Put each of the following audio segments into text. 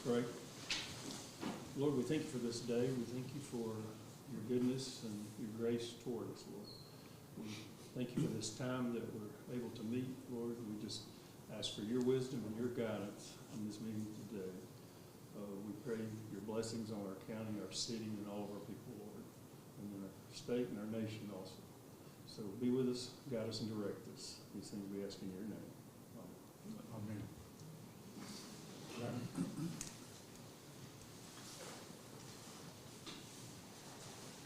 Great. Lord, we thank you for this day. We thank you for your goodness and your grace toward us, Lord. We thank you for this time that we're able to meet, Lord. We just ask for your wisdom and your guidance in this meeting today. We pray your blessings on our county, our city, and all of our people, Lord, and in our state and our nation also. So be with us, guide us, and direct us. These things we ask in your name. Amen.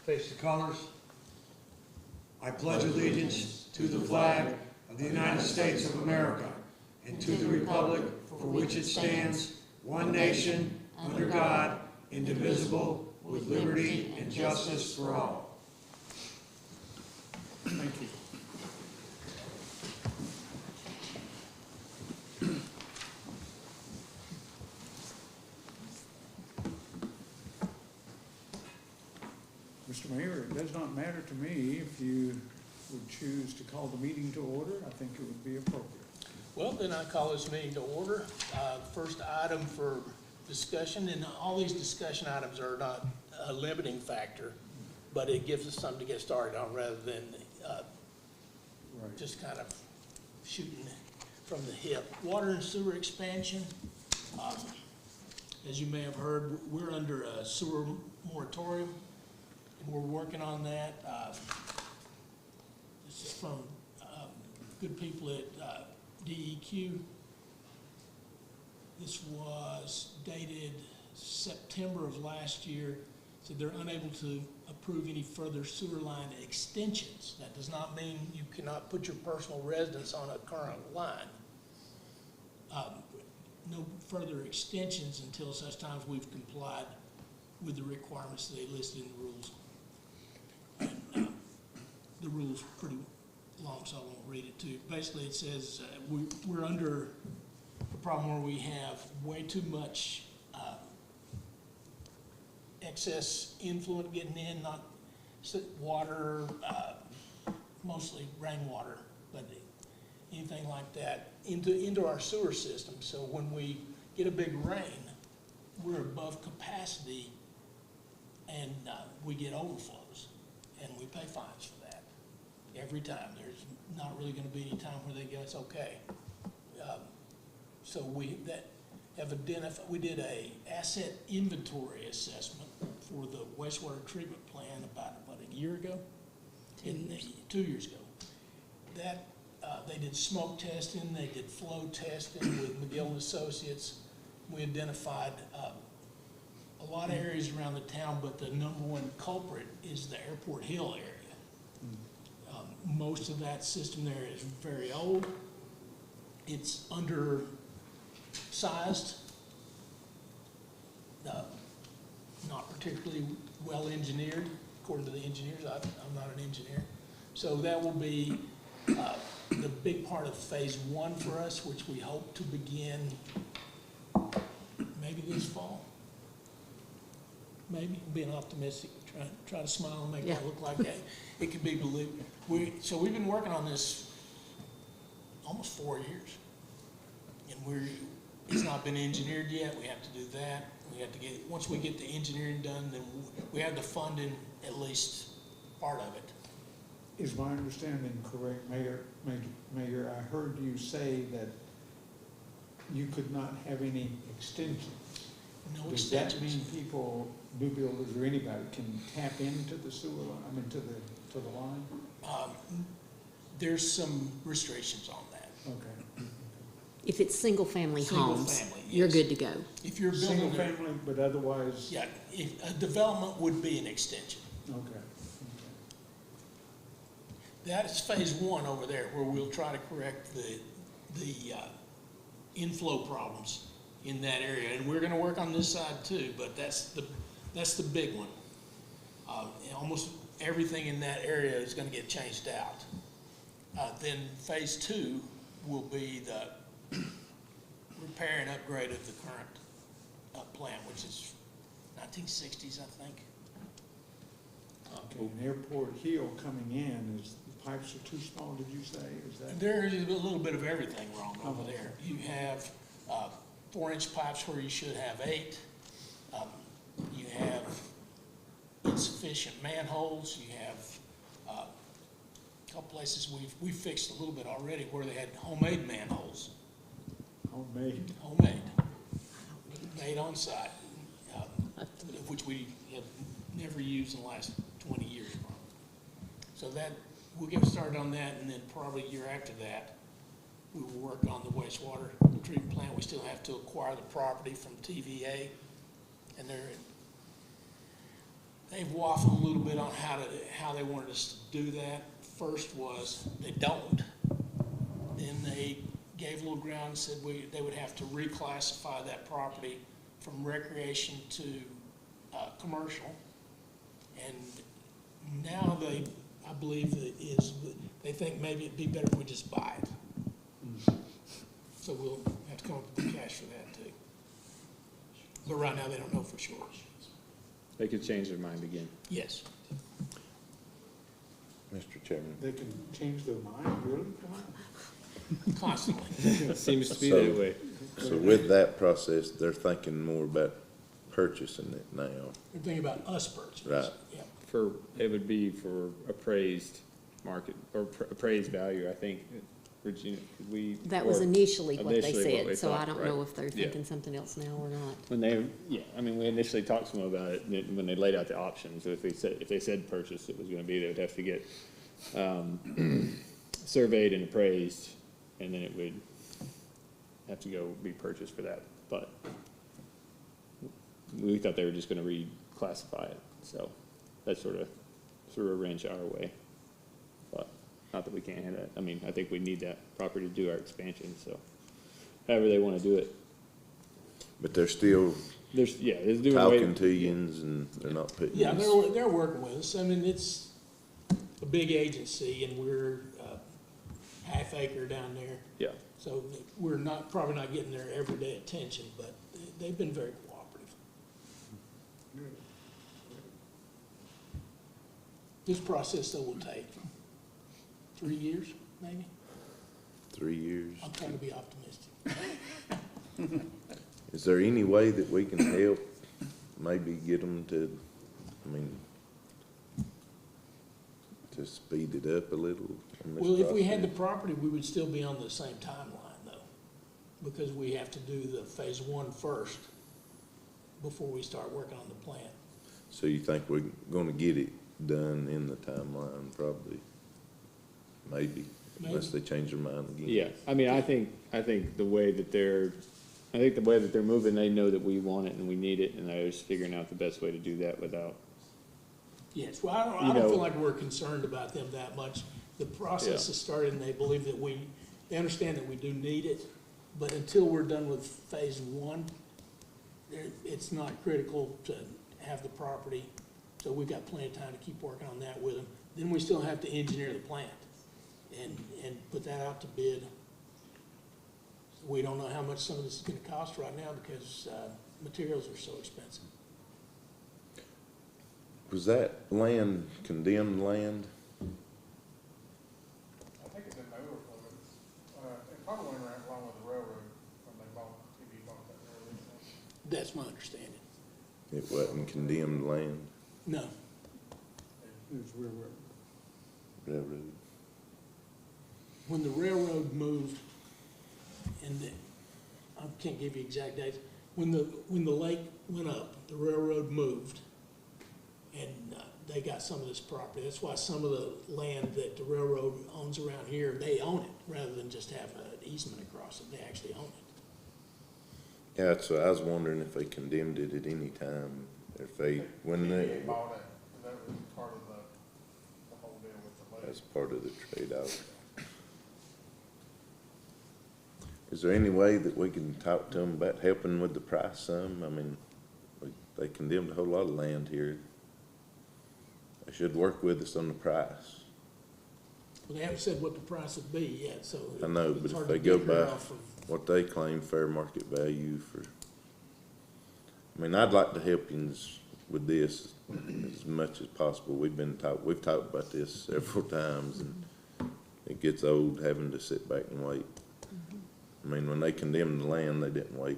Face the colors. I pledge allegiance to the flag of the United States of America and to the republic for which it stands, one nation, under God, indivisible, with liberty and justice for all. Thank you. Mr. Mayor, it does not matter to me if you would choose to call the meeting to order. I think it would be appropriate. Well, then I call this meeting to order. First item for discussion, and all these discussion items are not a limiting factor, but it gives us something to get started on rather than Right. just kind of shooting from the hip. Water and sewer expansion. As you may have heard, we're under a sewer moratorium, and we're working on that. This is from good people at DEQ. This was dated September of last year. So they're unable to approve any further sewer line extensions. That does not mean you cannot put your personal residence on a current line. No further extensions until such times we've complied with the requirements that they listed in the rules. And, the rule's pretty long, so I won't read it to you. Basically, it says we're under a problem where we have way too much excess influent getting in, not water, mostly rainwater, but anything like that into our sewer system. So when we get a big rain, we're above capacity and we get overflows, and we pay fines for that every time. There's not really going to be any time where they go, it's okay. So we did a asset inventory assessment for the wastewater treatment plant about a year ago? 2 years ago. That, they did smoke testing, they did flow testing with McGill and Associates. We identified a lot of areas around the town, but the number one culprit is the Airport Hill area. Most of that system there is very old. It's undersized, not particularly well engineered, according to the engineers. I'm not an engineer. So that will be the big part of phase one for us, which we hope to begin maybe this fall. Maybe, being optimistic, try to smile and make that look like that. It could be believed. So we've been working on this almost 4 years. And it's not been engineered yet. We have to do that. We have to once we get the engineering done, then we have the funding, at least part of it. Is my understanding correct, Mayor? I heard you say that you could not have any extensions. No Does extensions. that mean people, new builders or anybody, can tap into the sewer line, to the line? There's some restrictions on that. Okay. If it's single-family homes, Single-family, you're yes. good to go. If you're building Single family, but otherwise? yeah, if a development would be an extension. Okay. That is phase one over there, where we'll try to correct the inflow problems in that area, and we're going to work on this side too. But that's the big one. Almost everything in that area is going to get changed out. Then phase two will be the repair and upgrade of the current plant, which is 1960s, I think. Okay, and Airport Hill coming in, is the pipes are too small, did you say? Is that? There is a little bit of everything wrong over there. You have 4-inch pipes where you should have 8. You have insufficient manholes. You have a couple places we've fixed a little bit already where they had homemade manholes. Homemade. Made on site, which we have never used in the last 20 years probably. So that, we'll get started on that, and then probably a year after that, we will work on the wastewater treatment plant. We still have to acquire the property from TVA, and they've waffled a little bit on how they wanted us to do that. First was they don't. Then they gave a little ground and said they would have to reclassify that property from recreation to commercial. And now I believe they think maybe it'd be better if we just buy it. So we'll have to come up with the cash for that too. But right now they don't know for sure. They could change their mind again. Yes. Mr. Chairman. They can change their mind, really? Come on. Constantly. It seems to be So- that way. So with that process, they're thinking more about purchasing it now. They're thinking about us purchasing. Right. Yeah. It would be for appraised market, or appraised value, I think. Regina, could we? That was or initially what they initially what said, we so I thought, don't right. know if they're Yeah. thinking something else now or not. When we initially talked to them about it, when they laid out the options, if they said purchase, it was gonna be, they would have to get, surveyed and appraised, and then it would have to go be purchased for that, but we thought they were just gonna reclassify it, so that sort of threw a wrench our way. But not that we can't have that, I mean, I think we need that property to do our expansion, so however they wanna do it. But they're still There's doing talking to you and they're not putting. Yeah, this- they're working with us. I mean, it's a big agency, and we're half acre down there. Yeah, So we're probably not getting their everyday attention, but they've been very cooperative. This process, though, will take 3 years, maybe. 3 years. I'm trying to be optimistic. Is there any way that we can help, maybe get them to, to speed it up a little? on this Well, if we had the process? property, we would still be on the same timeline, though, because we have to do the phase 1 first before we start working on the plant. So you think we're gonna get it done in the timeline, probably? Maybe, unless they change their mind again. yeah, I mean, I think the way that they're moving, they know that we want it and we need it, and they're just figuring out the best way to do that without, Yes, well, I You don't know- feel like we're concerned about them that much. The process has started, and they believe that they understand that we do need it, but until we're done with phase 1, it's not critical to have the property, so we've got plenty of time to keep working on that with them. Then we still have to engineer the plant and put that out to bid. We don't know how much some of this is gonna cost right now because materials are so expensive. Was that land condemned land? I think it's in the overflow, it probably went right along with the railroad when they bought that railroad. That's my understanding. It wasn't condemned land, No. It's railroad. railroad? When the railroad moved, and I can't give you exact dates, when the lake went up, the railroad moved, and they got some of this property. That's why some of the land that the railroad owns around here, they own it, rather than just have an easement across it, they actually own it. Yeah, that's what I was wondering, if they condemned it at any time, if they, when they, TVA bought it, and that was part of the whole deal with the lake. that's part of the trade-off. Is there any way that we can talk to them about helping with the price some? I mean, they condemned a whole lot of land here. They should work with us on the price. Well, they haven't said what the price would be yet, so. I know, it's but hard if they to go get her by off of- what they claim fair market value for, I mean, I'd like to help you with this as much as possible. We've talked about this several times, and it gets old having to sit back and wait. I mean, when they condemned the land, they didn't wait.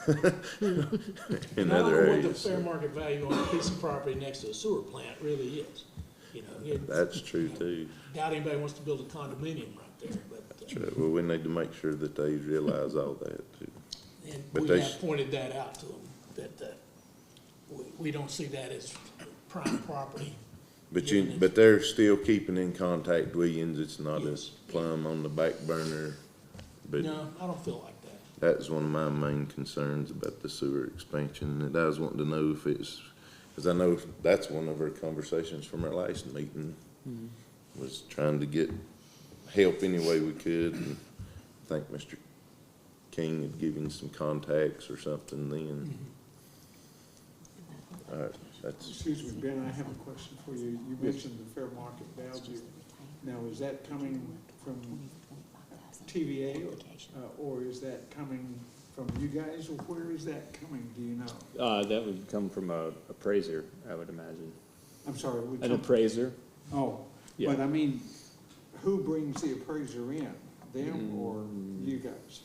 in I don't other know what the areas. fair market value on a piece of property next to a sewer plant really is, you know. That's true too. Doubt anybody wants to build a condominium right there, but, True. Well, we need to make sure that they realize all that too. and But we they have pointed that out to them, that, we don't see that as prime property. But they're still keeping in contact with you, and it's not Yes. a plumb on the back burner. But No, I don't feel like that. that's one of my main concerns about the sewer expansion, and I was wanting to know if it's, because I know that's one of our conversations from our last meeting, was trying to get help any way we could, and I think Mr. King had given some contacts or something then. All right, that's, Excuse me, Ben, I have a question for you. You mentioned the fair market value. Now, is that coming from TVA, or is that coming from you guys, or where is that coming, do you know? That would come from a appraiser, I would imagine. I'm sorry, An appraiser? oh, Yeah. but I mean, who brings the appraiser in? Them or you guys?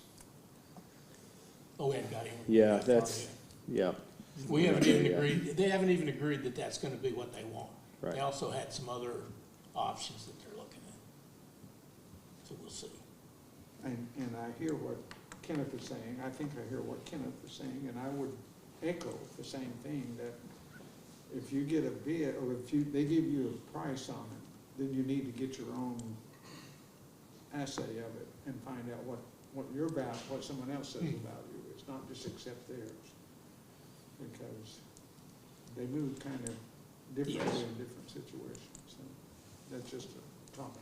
Oh, we haven't got him. Yeah, that far that's, yet. yeah. We haven't even Yeah. agreed, they haven't even agreed that that's gonna be what they want. They Right. also had some other options that they're looking at. So we'll see. And I hear what Kenneth is saying. I think I hear what Kenneth is saying, and I would echo the same thing, that if you get a bid, or if they give you a price on it, then you need to get your own assay of it and find out what you're about, what someone else says about you. It's not just accept theirs, because they move kind of differently in different situations. So that's just a comment.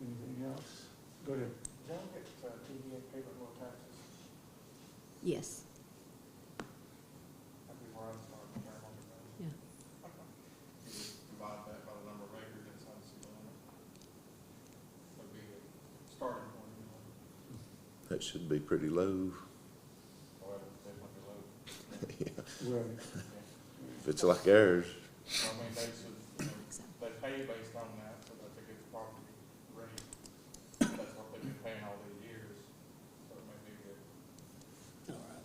Anything else? Go ahead. Don't get TVA payment more taxes. Yes, That'd be where I'm starting, fair market value. yeah. You just divide that by the number of acres inside the city limit. That'd be a starting point, you know. that should be pretty low. Well, it's definitely low. Right. If it's like ours, So, I mean, they should, you know, they pay based on that, so that they get the property rate. That's what they've been paying all these years, so it may be good. All right.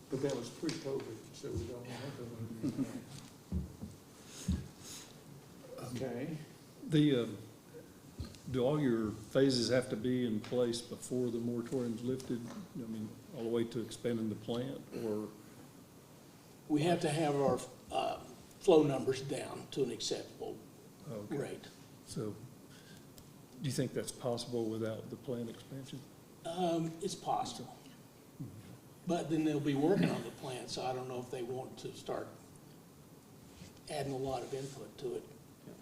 But that was pre-COVID, so we don't have to. Okay, Do all your phases have to be in place before the moratorium's lifted? I mean, all the way to expanding the plant, or? We have to have our, flow numbers down to an acceptable Okay. rate. So, do you think that's possible without the plant expansion? It's possible. But then they'll be working on the plan, so I don't know if they want to start adding a lot of input to it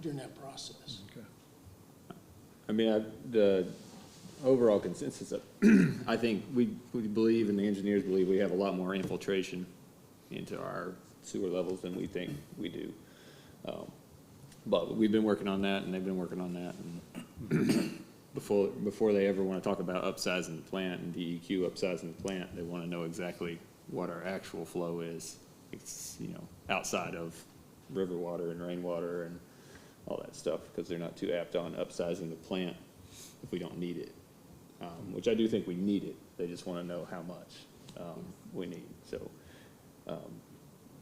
during that process. Okay. I mean, the overall consensus of, I think we believe, and the engineers believe, we have a lot more infiltration into our sewer levels than we think we do. But we've been working on that, and they've been working on that, and before they ever want to talk about upsizing the plant and DEQ upsizing the plant, they want to know exactly what our actual flow is. It's, you know, outside of river water and rainwater and all that stuff, because they're not too apt on upsizing the plant if we don't need it, which I do think we need it. They just want to know how much we need. So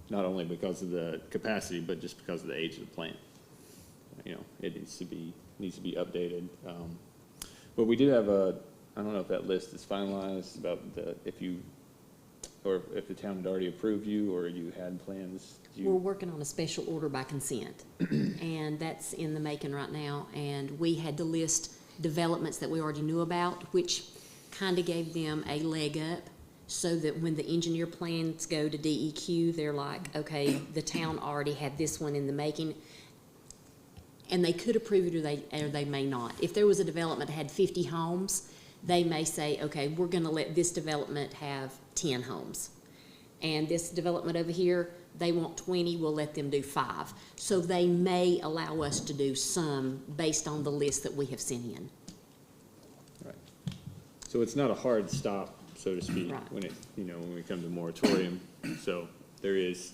not only because of the capacity, but just because of the age of the plant. You know, it needs to be updated. But we did have I don't know if that list is finalized about if the town had already approved you, or you had plans. We're working on a special order by consent, and that's in the making right now. And we had to list developments that we already knew about, which kind of gave them a leg up, so that when the engineer plans go to DEQ, they're like, okay, the town already had this one in the making. And they could approve it, or they may not. If there was a development that had 50 homes, they may say, okay, we're gonna let this development have 10 homes. And this development over here, they want 20, we'll let them do 5. So they may allow us to do some based on the list that we have sent in. Right. So it's not a hard stop, so to speak, Right. when we come to moratorium. So there is,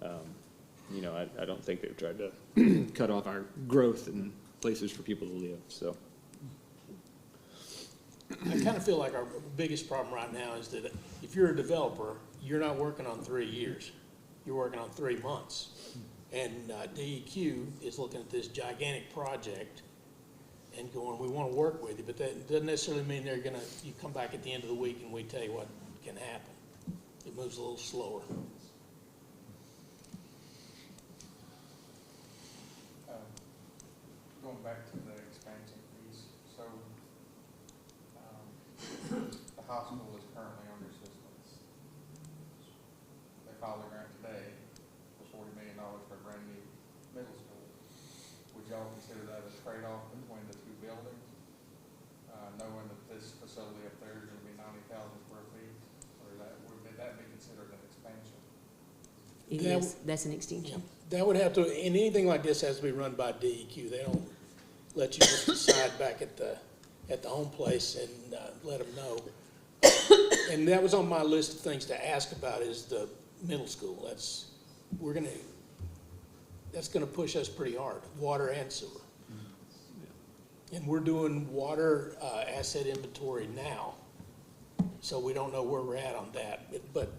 I don't think they've tried to cut off our growth and places for people to live, so. I kind of feel like our biggest problem right now is that if you're a developer, you're not working on 3 years. You're working on 3 months. And DEQ is looking at this gigantic project and going, we want to work with you, but that doesn't necessarily mean they're gonna, you come back at the end of the week and we tell you what can happen. It moves a little slower. Going back to the expansion piece, so, the high school is currently under systems. They filed a grant today for $40 million for a brand new middle school. Would y'all consider that a trade-off between the two buildings? Knowing that this facility up there is gonna be 90,000 square feet, or would that be considered an expansion? It That is, that's an extension. That would have to, and anything like this has to be run by DEQ. They don't let you just decide back at the home place and let them know. And that was on my list of things to ask about is the middle school. That's gonna push us pretty hard, water and sewer. And we're doing water asset inventory now, so we don't know where we're at on that. But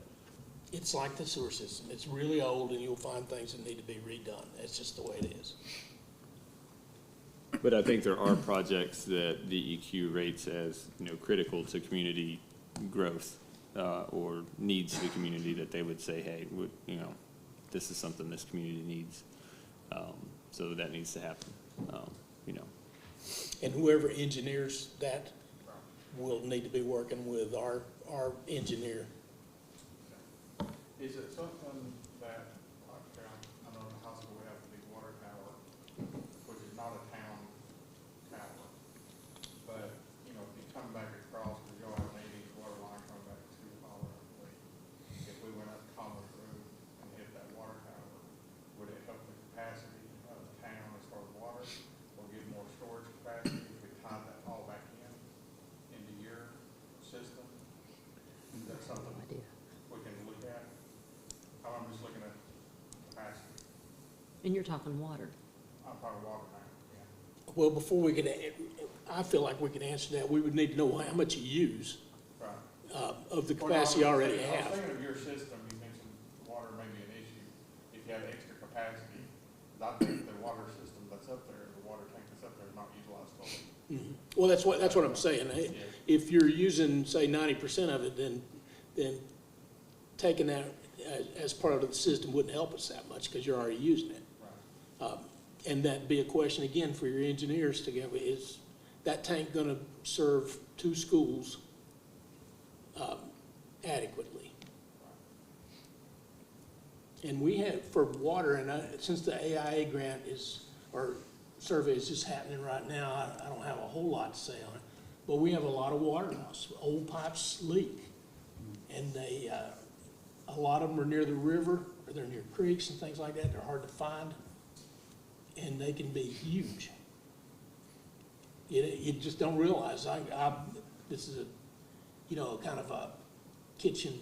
it's like the sewer system. It's really old and you'll find things that need to be redone. That's just the way it is. But I think there are projects that DEQ rates as, critical to community growth, or needs to the community that they would say, hey, this is something this community needs. So that needs to happen, And whoever engineers that will need to be working with our engineer. Is it something that, like, I know in the high school we have the big water tower, which is not a town tower, but, if you come back across, because you'll have an 8-inch water line coming back to Holler, I believe. If we went up Commerce Road and hit that water tower, would it help the capacity of the town as far as water, or give more storage capacity if we tied that all back into your system? Is that something we can look at? I'm just looking at capacity. And you're talking water. I'm talking water now, yeah. Well, before we could, I feel like we could answer that, we would need to know how much you use Right. of the capacity you already I was have. thinking of your system, you mentioned water may be an issue. If you have extra capacity, 'cause I think the water system that's up there, the water tank that's up there is not utilized fully. Mhm. Well, that's what I'm saying. Yeah. If you're using, say, 90% of it, then taking that as part of the system wouldn't help us that much because you're already using it. Right. And that'd be a question again for your engineers to go, is that tank gonna serve 2 schools adequately? And we have, for water, and since the AIA grant or survey is just happening right now, I don't have a whole lot to say on it, but we have a lot of water loss. Old pipes leak, and a lot of them are near the river, or they're near creeks and things like that. They're hard to find, and they can be huge. You just don't realize. This is kind of a kitchen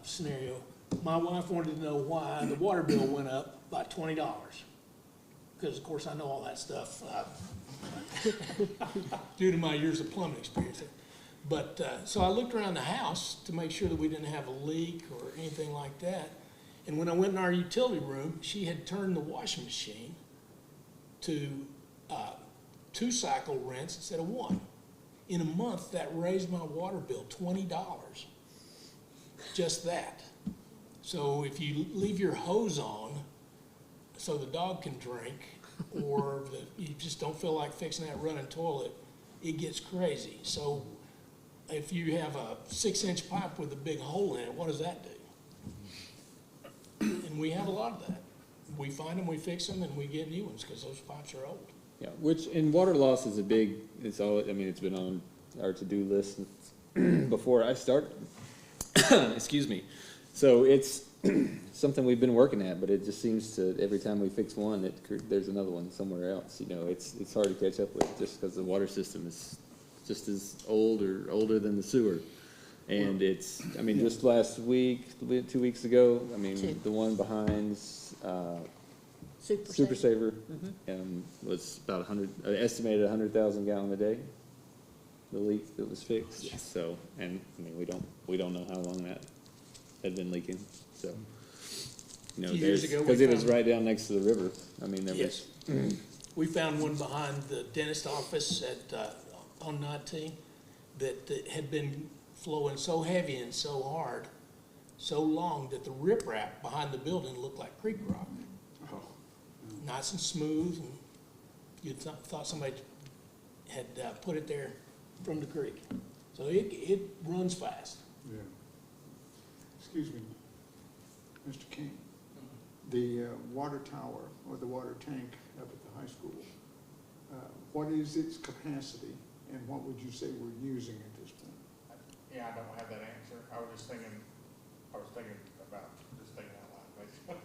scenario. My wife wanted to know why the water bill went up by $20, because of course I know all that stuff due to my years of plumbing experience. But so I looked around the house to make sure that we didn't have a leak or anything like that. And when I went in our utility room, she had turned the washing machine to 2-cycle rinse instead of 1. In a month, that raised my water bill $20. Just that. So if you leave your hose on so the dog can drink, or you just don't feel like fixing that running toilet, it gets crazy. So if you have a 6-inch pipe with a big hole in it, what does that do? And we have a lot of that. We find them, we fix them, and we get new ones because those pipes are old. Yeah, and water loss is it's been on our to-do list since before I started. Excuse me. So it's something we've been working at, but it just seems to, every time we fix one, there's another one somewhere else. It's hard to catch up with just because the water system is just as old or older than the sewer. And just last week, 2 weeks ago, the one behind Super Saver was about estimated 100,000 gallon a day. the leak that was fixed. Yes. So, and, I mean, we don't know how long that had been leaking, so. You know, Few years ago, we because it was found- right down next to the river. I mean, there Yes. was, We found one behind the dentist office at, on 19, that had been flowing so heavy and so hard, so long, that the riprap behind the building looked like creek rock. Oh, Nice and smooth, and you thought somebody had put it there from the creek. So it runs fast. yeah. Excuse me, Mr. King. The water tower or the water tank up at the high school, what is its capacity and what would you say we're using at this point? Yeah, I don't have that answer. I was thinking about, just thinking out loud, basically.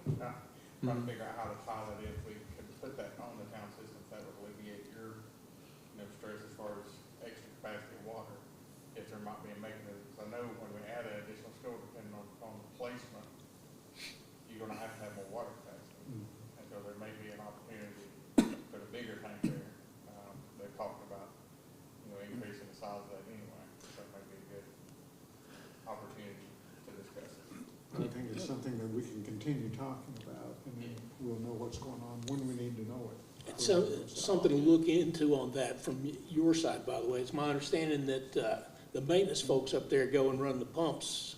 Trying to figure out how to tie that in. If we could put that on the town system, that would alleviate your, stress as far as extra capacity of water. If there might be a mechanism, 'cause I know when we add an additional school, depending on the placement, you're gonna have to have more water capacity. And so there may be an opportunity for the bigger tank there. They're talking about, increasing the size of that anyway. So it might be a good opportunity to discuss it. I think it's something that we can continue talking about and then we'll know what's going on when we need to know it. So, something to look into on that from your side, by the way. It's my understanding that the maintenance folks up there go and run the pumps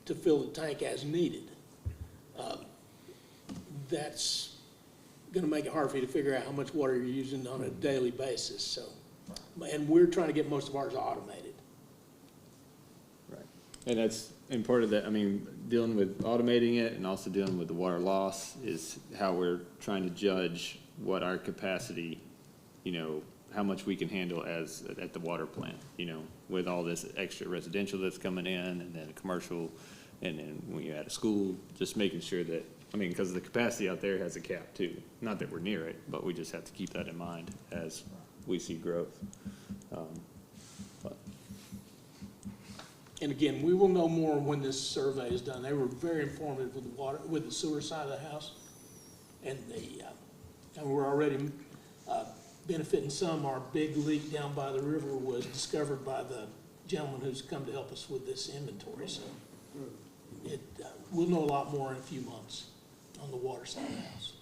to fill the tank as needed. That's gonna make it hard for you to figure out how much water you're using on a daily basis, so. And we're trying to get most of ours automated. right. And part of that, I mean, dealing with automating it and also dealing with the water loss is how we're trying to judge what our capacity, how much we can handle at the water plant, with all this extra residential that's coming in and then commercial, and then when you're at a school, just making sure that, because the capacity out there has a cap too. Not that we're near it, but we just have to keep that in mind as we see growth. But And again, we will know more when this survey is done. They were very informative with the water, with the sewer side of the house. And and we're already benefiting some. Our big leak down by the river was discovered by the gentleman who's come to help us with this inventory. So we'll know a lot more in a few months on the water side of the house.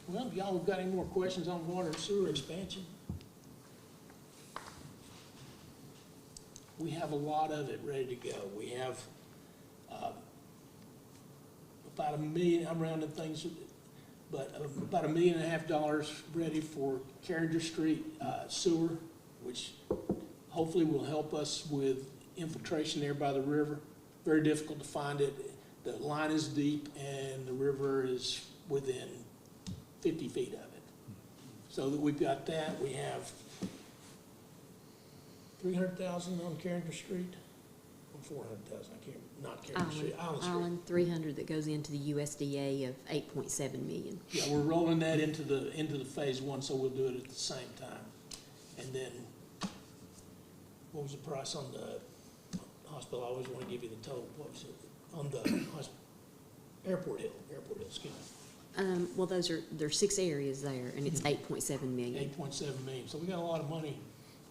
Well, y'all have got any more questions on water and sewer expansion? We have a lot of it ready to go. We have about $1 million, I'm rounding things, but about $1.5 million ready for Carringer Street sewer, which hopefully will help us with infiltration there by the river. Very difficult to find it. The line is deep and the river is within 50 feet of it. So that we've got that. We have 300,000 on Carringer Street, or 400,000, I can't, not Carringer Street, Island Street. Island, 300 that goes into the USDA of 8.7 million. Yeah, we're rolling that into the phase one, so we'll do it at the same time. And then, what was the price on the hospital? I always want to give you the total. What was it? On the hospital, Airport Hill, excuse me. Well, there's 6 areas there, and it's 8.7 million. 8.7 million. So we got a lot of money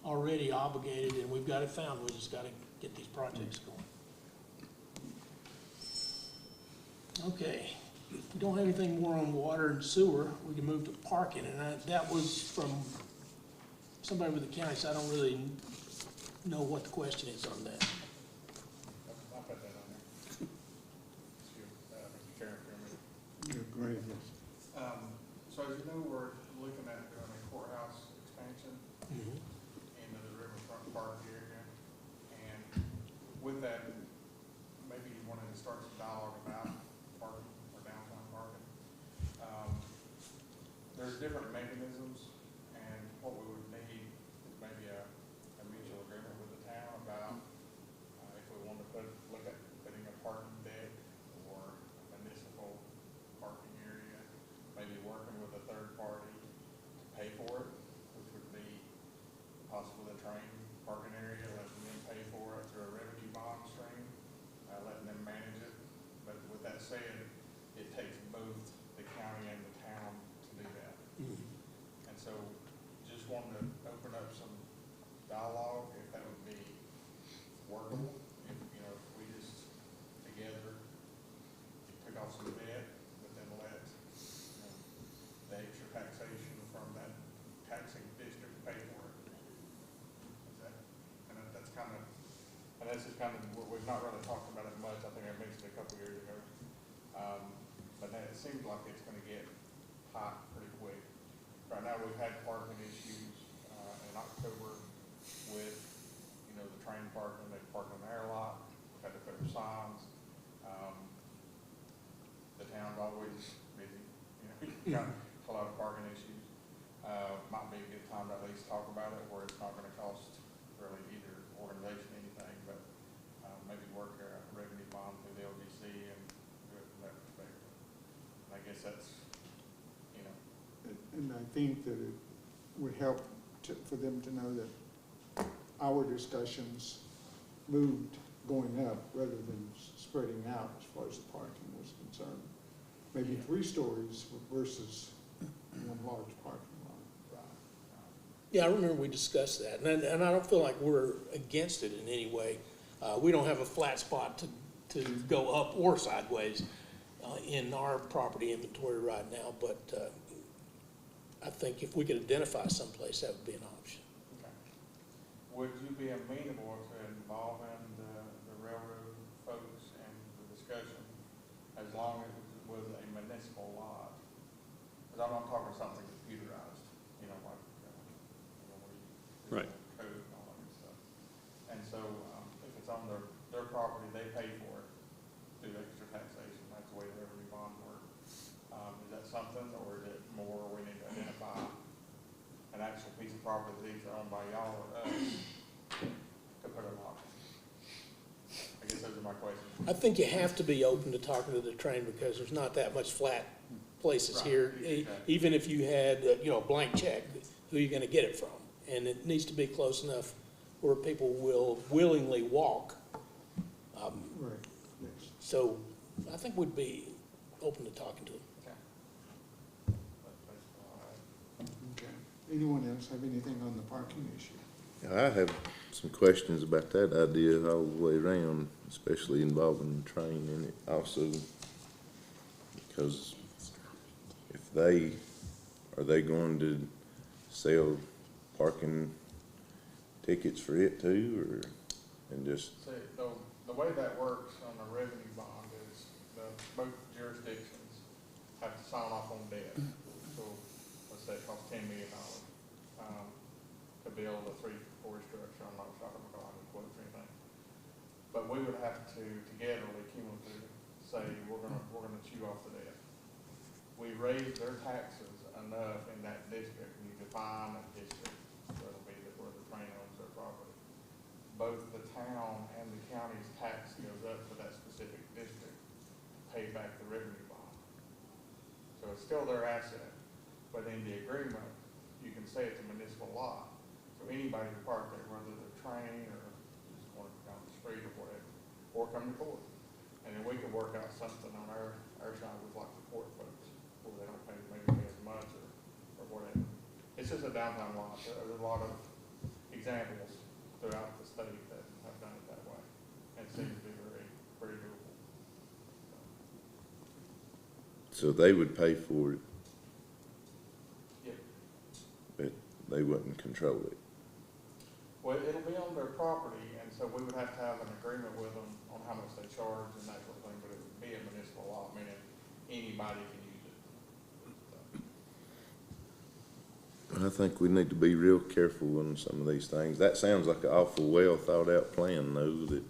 already obligated, and we've got it found. We just got to get these projects going. Okay. If we don't have anything more on water and sewer, we can move to parking. And that was from somebody with the county, so I don't really know what the question is on that. I'll put that on there. Mr. Chairman, for a minute. Yeah, great, yes. So as you know, we're looking at doing a courthouse expansion into the riverfront park area. And with that, maybe you wanted to start some dialogue about parking or downtown parking. There's different mechanisms, and what we would need is maybe a mutual agreement with the town about if we wanted to look at putting a parking deck or a municipal parking area, maybe working with a third party to pay for it, which would be possibly the train parking area, letting them pay for it through a revenue bond stream, letting them manage it. But with that said, it takes both the taxing district pay for it. Is that, and that's kind of, and this is kind of, we've not really talked about it much, I think I mentioned it a couple years ago. But then it seems like it's gonna get hot pretty quick. Right now, we've had parking issues, in October with, you know, the train parking, they park on the airlock, had to put up signs. The town's always busy, you know, got a lot of parking issues. Might be a good time to at least talk about it, where it's not gonna cost really either organization anything, but, maybe work a revenue bond through the LDC and do it from that perspective. And I guess that's, you know, And I think that it would help for them to know that our discussions moved going up rather than spreading out as far as the parking was concerned. Maybe 3 stories versus one large parking lot. Yeah, I remember we discussed that, and I don't feel like we're against it in any way. We don't have a flat spot to go up or sideways in our property inventory right now, but I think if we could identify someplace, that would be an option. okay. Would you be amenable to involving the railroad folks in the discussion as long as it was a municipal lot? Because I'm not talking something computerized, you know, like, where you Right. code and all that good stuff. And so, if it's on their property, they pay for it through extra taxation, that's the way the revenue bonds work. Is that something, or is it more we need to identify an actual piece of property that either owned by y'all or us to put a lot? I guess those are my questions. I think you have to be open to talking to the train because there's not that much flat places Right. here. Exactly. Even if you had, a blank check, who are you gonna get it from? And it needs to be close enough where people will willingly walk. Right, yes. So I think we'd be open to talking to them. Okay. That's basically all I have. Okay. Anyone else have anything on the parking issue? I have some questions about that idea all the way around, especially involving the train in it also. Because if are they going to sell parking tickets for it too, or, and just, See, the way that works on a revenue bond is both jurisdictions have to sign off on debt. So, let's say it costs $10 million, to build a 3-story structure. I'm not sure, I'm not gonna quote or anything. But we would have to togetherly, cumulatively, say, we're gonna chew off the debt. We raise their taxes enough in that district, and you define a district, so it'll be where the train owns their property. Both the town and the county's tax goes up for that specific district to pay back the revenue bond. So it's still their asset, but in the agreement, you can say it's a municipal lot. So anybody can park there, whether they're train or just want to down the street or whatever, or come to court. And then we can work out something on our side with like the court folks, where they don't maybe pay as much or whatever. It's just a downtown lot. There's a lot of examples throughout the state that have done it that way. And it seems to be very, very doable. so they would pay for it, Yep. but they wouldn't control it? Well, it'll be on their property, and so we would have to have an agreement with them on how much they charge and that sort of thing, but it would be a municipal lot, meaning anybody can use it. I think we need to be real careful on some of these things. That sounds like an awful well thought out plan though, that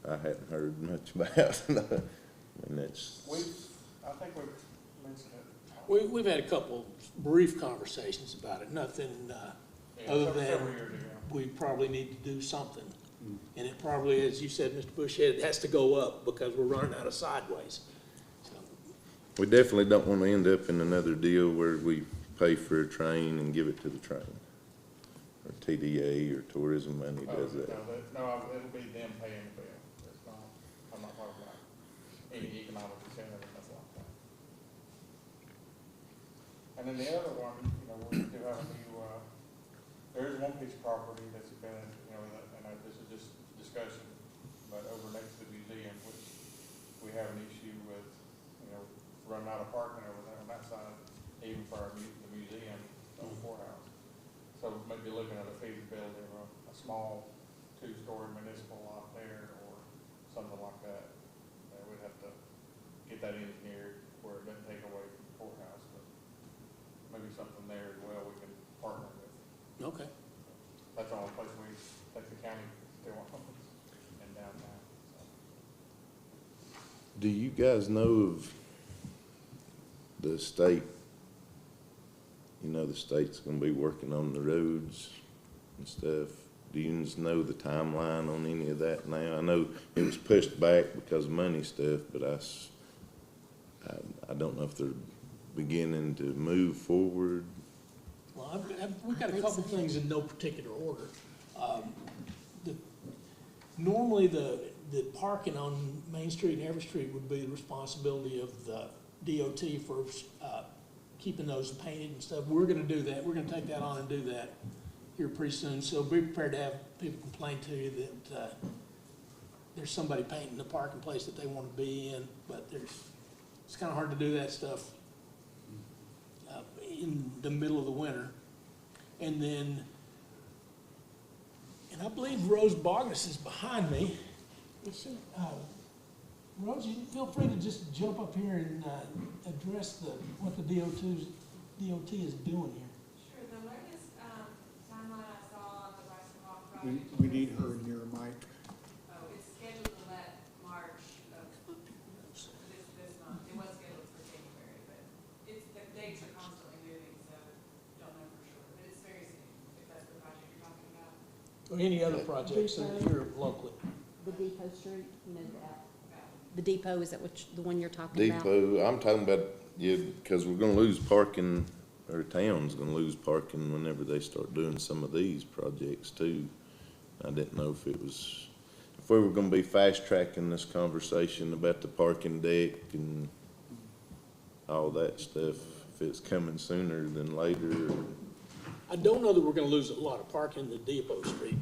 I hadn't heard much about. And that's, I think we've mentioned it. We've had a couple brief conversations about it, nothing, Yeah, other several than years ago. we probably need to do something. And it probably, as you said, Mr. Bushhead, it has to go up because we're running out of sideways. So, we definitely don't want to end up in another deal where we pay for a train and give it to the train. Or TDA or tourism money does that. No, it'll be them paying the bill. It's not, I'm not talking about any economic incentive or nothing like that. And then the other one, we do have a new, there is one piece of property that's been, and this is just discussion, but over next to the museum, which we have an issue with, running out of parking over there on that side, even for the museum, the courthouse. So maybe looking at a feasibility of a small two-story municipal lot there or something like that. We'd have to get that engineered where it doesn't take away from the courthouse, but maybe something there as well we can partner with. Okay. That's the only place we, that the county still owns in downtown, so. Do you guys know of the state? You know, the state's gonna be working on the roads and stuff. Do you know the timeline on any of that now? I know it was pushed back because of money stuff, but I don't know if they're beginning to move forward. Well, we've got a couple things in no particular order. Normally, the parking on Main Street and Everett Street would be the responsibility of the DOT for keeping those painted and stuff. We're gonna do that. We're gonna take that on and do that here pretty soon. So be prepared to have people complain to you that there's somebody painting the parking place that they wanna be in, but it's kinda hard to do that stuff in the middle of the winter. And then, and I believe Rose Bogness is behind me. Is she? Rose, you feel free to just jump up here and address what the DOT is doing here. Sure, the latest timeline I saw on the Bryson project. We need her near a mic. Oh, it's scheduled to let March of this month. It was scheduled for January, but the dates are constantly moving, so don't know for sure. But it's very soon, if that's the project you're talking about. Or any other projects that here locally. The Depot Street, you know, the Depot, is that the one you're talking about? Depot, I'm talking about, yeah, because we're gonna lose parking, or town's gonna lose parking whenever they start doing some of these projects too. I didn't know if we were gonna be fast tracking this conversation about the parking deck and all that stuff, if it's coming sooner than later. I don't know that we're gonna lose a lot of parking in the Depot Street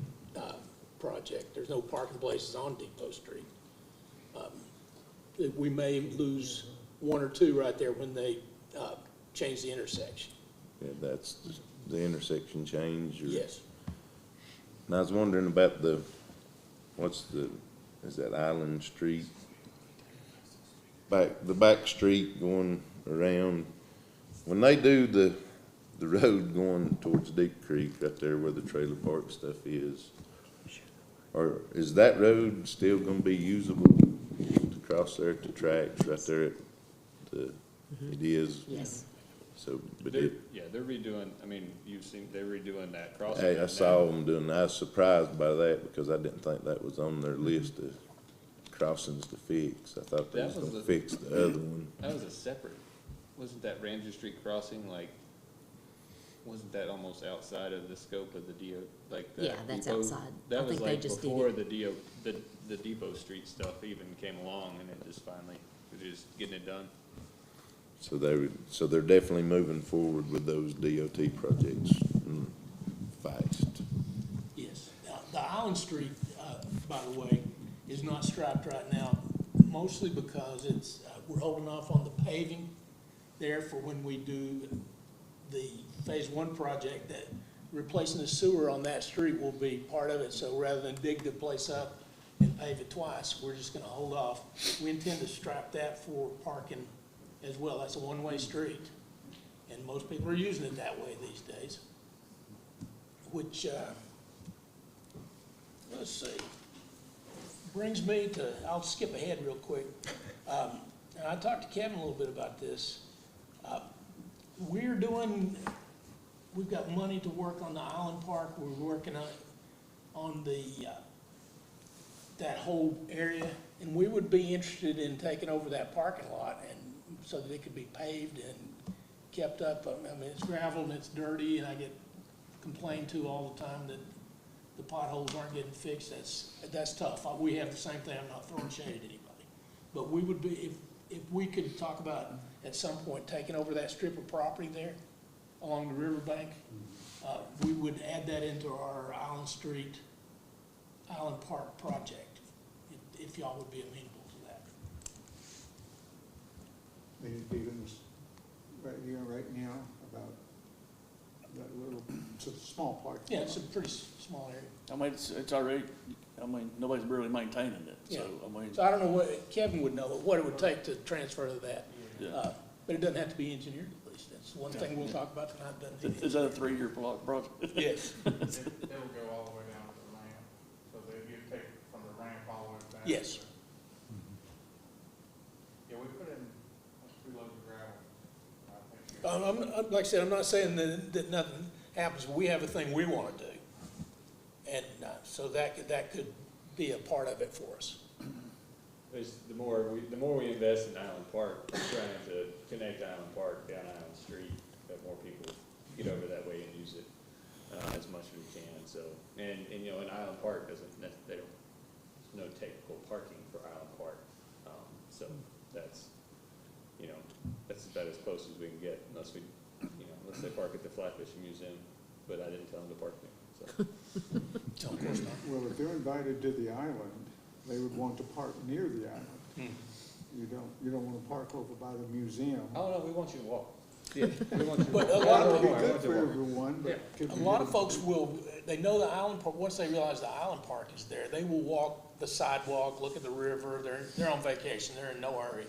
project. There's no parking places on Depot Street. We may lose one or two right there when they change the intersection. Yeah, that's the intersection change. Or, Yes. and I was wondering about is that Island Street? The back street going around. When they do the road going towards Deep Creek, right there where the trailer park stuff is, or is that road still gonna be usable to cross there at the tracks, right there at it is? Yes. So, but They're redoing, I mean, they're redoing that crossing. hey, I saw them doing that. I was surprised by that because I didn't think that was on their list of crossings to fix. I thought they was gonna fix the other one. That was a separate, wasn't that Ranger Street crossing, like, wasn't that almost outside of the scope of the like that? Yeah, that's depot? outside. I That was think they like just did before it. the Depot Street stuff even came along, and it just finally, we're just getting it done. So they're definitely moving forward with those DOT projects fast. Yes. The Island Street, by the way, is not striped right now, mostly because we're holding off on the paving there for when we do the Phase 1 project. That replacing the sewer on that street will be part of it. So rather than dig the place up and pave it twice, we're just gonna hold off. We intend to stripe that for parking as well. That's a one-way street, and most people are using it that way these days. Which, let's see, brings me to, I'll skip ahead real quick. And I talked to Kevin a little bit about this. We've got money to work on the Island Park. We're working on that whole area, and we would be interested in taking over that parking lot and so that it could be paved and kept up. I mean, it's gravel and it's dirty, and I get complained to all the time that the potholes aren't getting fixed. That's tough. We have the same thing. I'm not throwing shade at anybody, but we would be, if we could talk about at some point taking over that strip of property there along the riverbank, we would add that into our Island Park project, if y'all would be amenable to that. Maybe Stevens, right now about that little It's a small parking Yeah, lot. it's a pretty small area. I mean, it's already, I mean, nobody's really maintaining it, so, Yeah. I mean, So I don't know what, Kevin would know what it would take to transfer to that. yeah. But it doesn't have to be engineered at least. That's one thing we'll talk about tonight, doesn't it? Is that a 3-year project? Yes, It'll go all the way down to the ramp, so that you take from the ramp all the way down. yes. Yeah, we put in 2 loads of gravel. I think Like I said, I'm not saying that nothing happens, but we have a thing we want to do. And so that could be a part of it for us. The more we invest in Island Park, we're trying to connect Island Park down Island Street, that more people get over that way and use it, as much as we can, so. And you know, and Island Park there's no technical parking for Island Park. So that's, you know, that's about as close as we can get unless they park at the Fly Fishing Museum, but I didn't tell them to park there, so. So of course not. Well, if they're invited to the island, they would want to park near the island. You don't want to park over by the museum. Oh, no, we want you to walk. Yeah, we want you to But walk. a lot of That would be I want good you to for walk. everyone, but. could A we lot get of folks they know the island park, once they realize the island park is there, they will walk the sidewalk, look at the river, they're on vacation, they're in no hurry.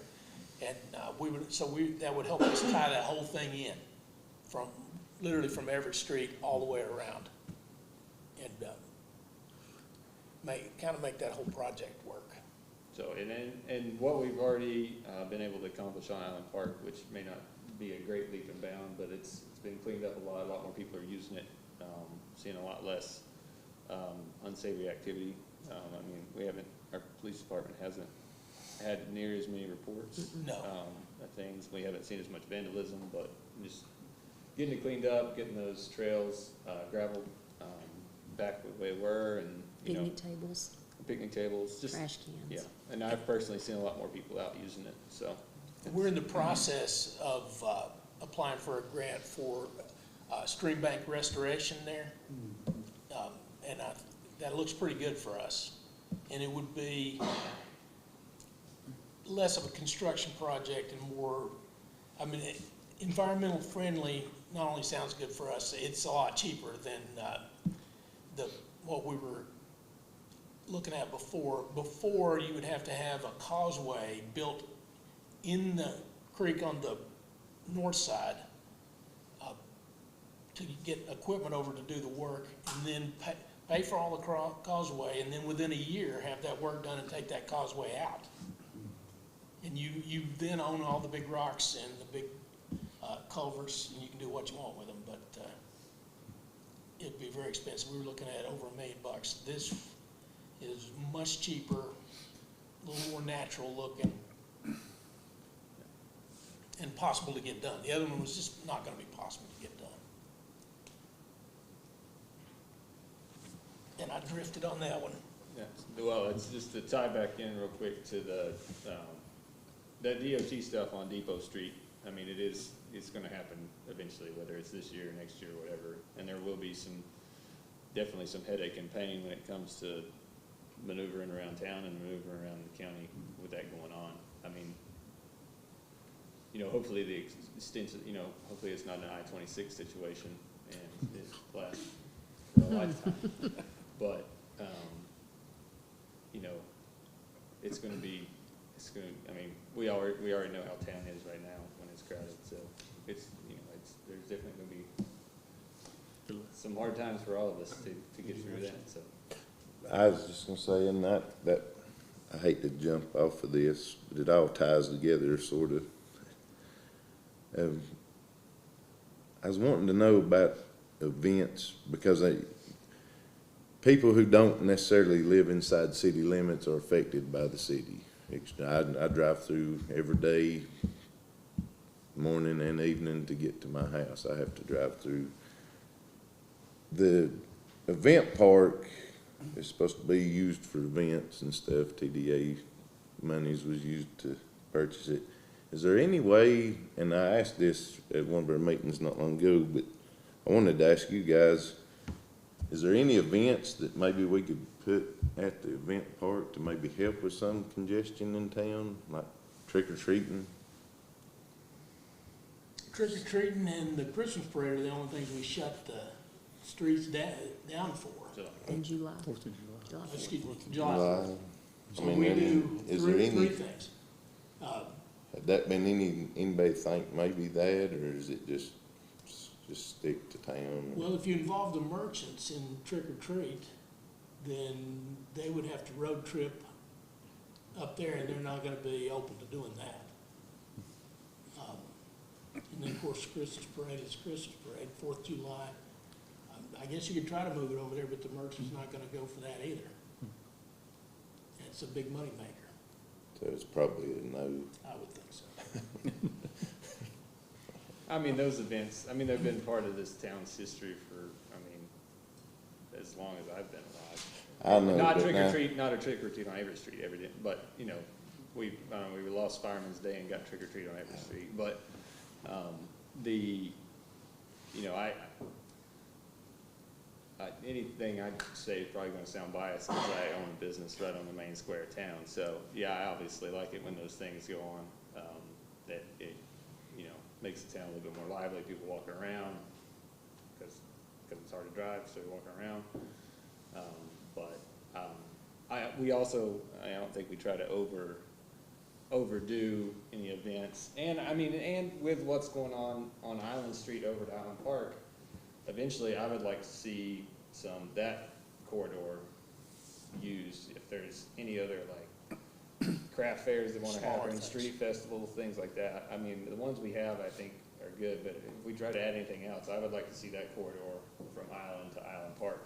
And, that would help us tie that whole thing in, literally from Everett Street all the way around. And, make that whole project work. So, and what we've already, been able to accomplish on Island Park, which may not be a great leap and bound, but it's been cleaned up a lot more people are using it, seeing a lot less, unsavory activity. I mean, our police department hasn't had near as many reports. No. Of things, we haven't seen as much vandalism, but just getting it cleaned up, getting those trails, gravel, back the way they were, and, you know, Picnic tables, picnic tables, just. trash cans. Yeah, and I've personally seen a lot more people out using it, so. We're in the process of applying for a grant for stream bank restoration there. And that looks pretty good for us. And it would be less of a construction project and more, environmental friendly not only sounds good for us, it's a lot cheaper than what we were looking at before. Before, you would have to have a causeway built in the creek on the north side to get equipment over to do the work, and then pay for all the causeway, and then within a year have that work done and take that causeway out. And you then own all the big rocks and the big culverts, and you can do what you want with them, but it'd be very expensive. We were looking at over $1 million. This is much cheaper, a little more natural looking, and possible to get done. The other one was just not gonna be possible to get done. And I drifted on that one. Yeah, well, it's just to tie back in real quick to that DOT stuff on Depot Street. I mean, it's gonna happen eventually, whether it's this year, next year, whatever. And there will be definitely some headache and pain when it comes to maneuvering around town and maneuvering around the county with that going on. I mean, hopefully the extension, hopefully it's not an I-26 situation and it lasts for a lifetime. But, we already know how town is right now when it's crowded, so there's definitely gonna be some hard times for all of us to get through that, so. I was just gonna say, and that, I hate to jump off of this, but it all ties together, sort of. I was wanting to know about events, because people who don't necessarily live inside city limits are affected by the city. I drive through every day, morning and evening, to get to my house. I have to drive through. The event park is supposed to be used for events and stuff. TDA monies was used to purchase it. Is there any way, and I asked this at one of our meetings not long ago, but I wanted to ask you guys, is there any events that maybe we could put at the event park to maybe help with some congestion in town, like trick-or-treating? Trick or treating and the Christmas parade are the only things we shut streets down for? In July. Fourth of July. July 4th. Excuse me, July 4th. I So mean, we and do is there three any, things. had that been anybody think maybe that, or is it just stick to town? Well, if you involve the merchants in trick or treat, then they would have to road trip up there, and they're not gonna be open to doing that. And then, of course, Christmas parade is Christmas parade, 4th of July. I guess you could try to move it over there, but the merchant's not gonna go for that either. It's a big money maker, So it's probably a no. I would think so. I mean, those events, I mean, they've been part of this town's history for, I mean, as long as I've been alive. I know, Not but trick or now, treat, not a trick or treat on every street every day, but, you know, we lost Fireman's Day and got trick or treat on every street, but, anything I'd say is probably gonna sound biased, because I own a business right on the main square of town, so, yeah, I obviously like it when those things go on, that it, you know, makes the town a little bit more lively, people walking around, because it's hard to drive, so you're walking around. We also, I don't think we try to overdo any events. And I mean, and with what's going on Island Street over to Island Park, eventually I would like to see that corridor used. If there's any other like craft fairs that want to happen, street festivals, things like that. I mean, the ones we have, I think, are good, but if we try to add anything else, I would like to see that corridor from Island to Island Park,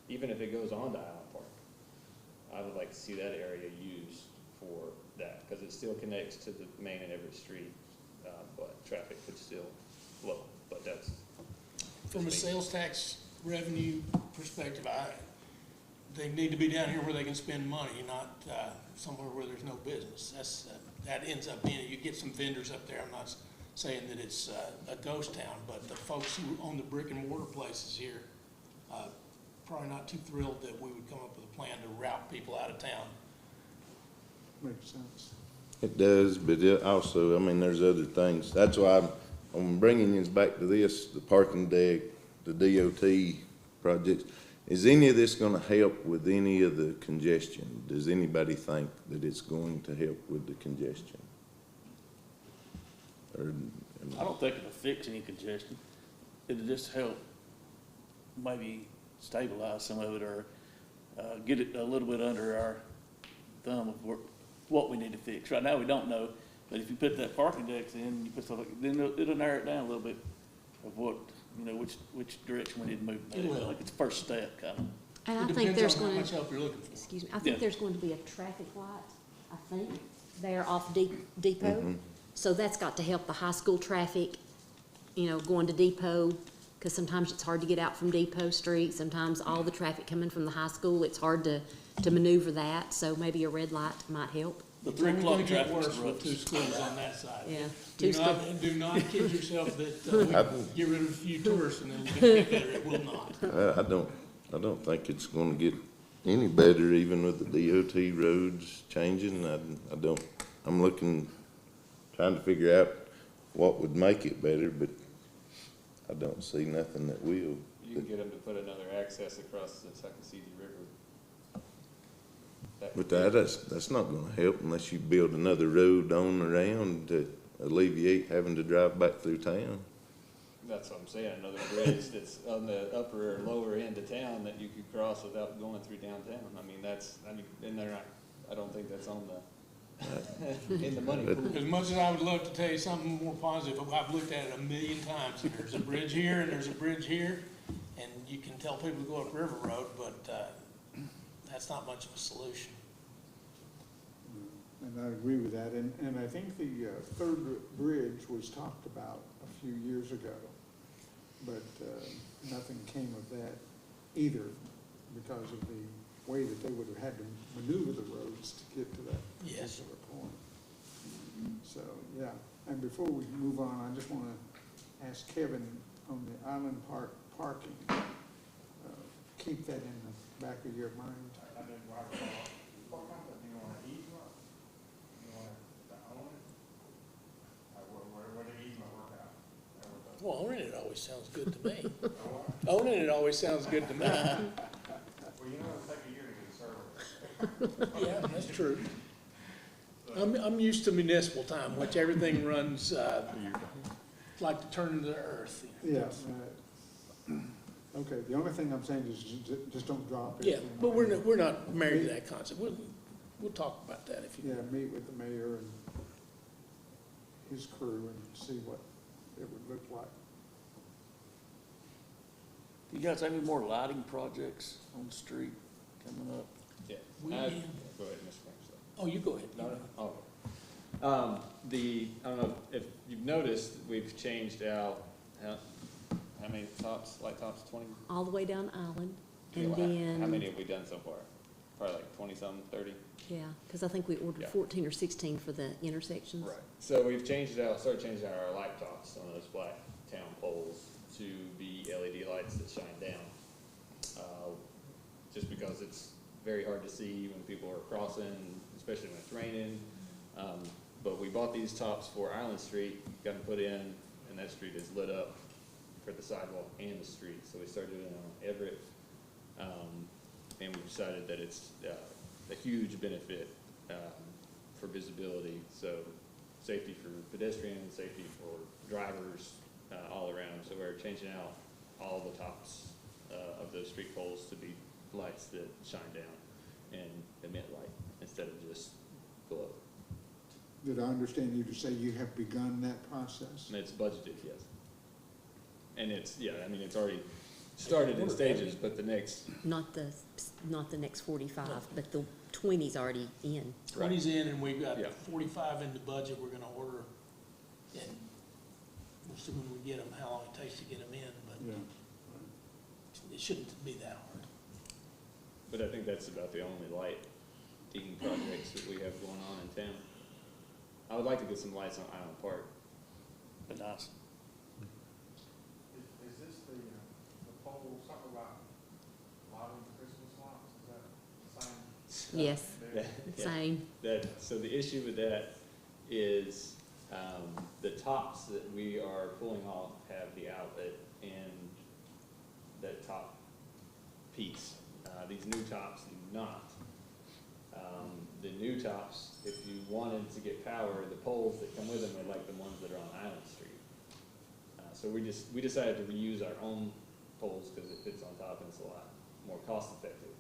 even if it goes on to Island Park. I would like to see that area used for that, because it still connects to the main and Everett Street, but traffic could still flow, but that's. From a sales tax revenue perspective, they need to be down here where they can spend money, not somewhere where there's no business. That ends up being, you get some vendors up there. I'm not saying that it's a ghost town, but the folks who own the brick and mortar places here, probably not too thrilled that we would come up with a plan to route people out of town. Makes sense. it does, but it also, I mean, there's other things. That's why I'm bringing us back to this, the parking deck, the DOT projects. Is any of this gonna help with any of the congestion? Does anybody think that it's going to help with the congestion? Or, I don't think it'll fix any congestion. It'll just help maybe stabilize some of it, or get it a little bit under our thumb of what we need to fix. Right now, we don't know, but if you put that parking decks in, you put stuff like, then it'll narrow it down a little bit of what, you know, which direction we need to move. It will. Like it's the first step, kind of. And I It think depends there's on how going much to, help you're looking for. excuse me, I think Yeah. there's going to be a traffic light, I think, there off Depot. So that's got to help the high school traffic, you know, going to Depot, because sometimes it's hard to get out from Depot Street. Sometimes all the traffic coming from the high school, it's hard to maneuver that, so maybe a red light might help. The It's 3 only o'clock gonna get traffic's worse the with two roughest. schools on that side. Yeah. Do Two not kid yourself that we can get rid of a few tourists and it'll get better. It will not. I don't think it's gonna get any better even with the DOT roads changing. I'm trying to figure out what would make it better, but I don't see nothing that will. You can get them to put another access across the Tuckasegee River. But that's not gonna help unless you build another road on around to alleviate having to drive back through town. That's what I'm saying, another bridge that's on the upper or lower end of town that you could cross without going through downtown. And they're not, I don't think that's on the, in the money pool. As much as I would love to tell you something more positive, I've looked at it a million times. There's a bridge here and there's a bridge here, and you can tell people to go up River Road, but that's not much of a solution. And I agree with that, and I think the third bridge was talked about a few years ago, but nothing came of that either because of the way that they would have had to maneuver the roads to get to that Yes. particular point. So, yeah, and before we move on, I just want to ask Kevin on the Island Park parking, keep that in the back of your mind. I didn't write it all. What kind of, do you want an easement? You want to own it? Where the easement work out? That was the Well, owning it always sounds good to me. Owning it always sounds good to me. Well, you know, it'll take a year to get a server. Yeah, that's true. I'm used to municipal time, which everything runs, like to turn into the earth. Yeah. Okay, the only thing I'm saying is just don't drop it. Yeah, but we're not married to that concept. We'll talk about that if you. Yeah, meet with the mayor and his crew and see what it would look like. You guys have any more lighting projects on the street coming up? Yeah. We- Go ahead, Mr. Frank. Oh, you go ahead. No, no, oh. I don't know if you've noticed, we've changed out, how many tops, light tops, 20? All the way down Island, and How then, many have we done so far? Probably like 20-some, 30? yeah, because I think we ordered Yeah. 14 or 16 for the intersections. So we've changed out, started changing out our light tops on those black town poles to be LED lights that shine down. Just because it's very hard to see when people are crossing, especially when it's raining. But we bought these tops for Island Street, got them put in, and that street is lit up for the sidewalk and the street. So we started doing it on Everett, and we decided that it's a huge benefit for visibility. So safety for pedestrians, safety for drivers, all around. So we're changing out all the tops of those street poles to be lights that shine down and emit light instead of just glow. Did I understand you to say you have begun that process? And it's budgeted, yes. And it's, yeah, I mean, it's already started in stages, but the next, Not the next 45, but the 20's already in. 20's in, and we've got Yeah. 45 in the budget we're gonna order. And we'll see when we get them, how long it takes to get them in, but Yeah. it shouldn't be that hard. but I think that's about the only lighting projects that we have going on in town. I would like to get some lights on Island Park. But nice. Is this the pole, something about lighting Christmas lights, is that the same? Yes, Yeah. same. So the issue with that is, the tops that we are pulling off have the outlet in that top piece. These new tops do not. The new tops, if you wanted to get power, the poles that come with them are like the ones that are on Island Street. So we decided to reuse our own poles because it fits on top and it's a lot more cost effective.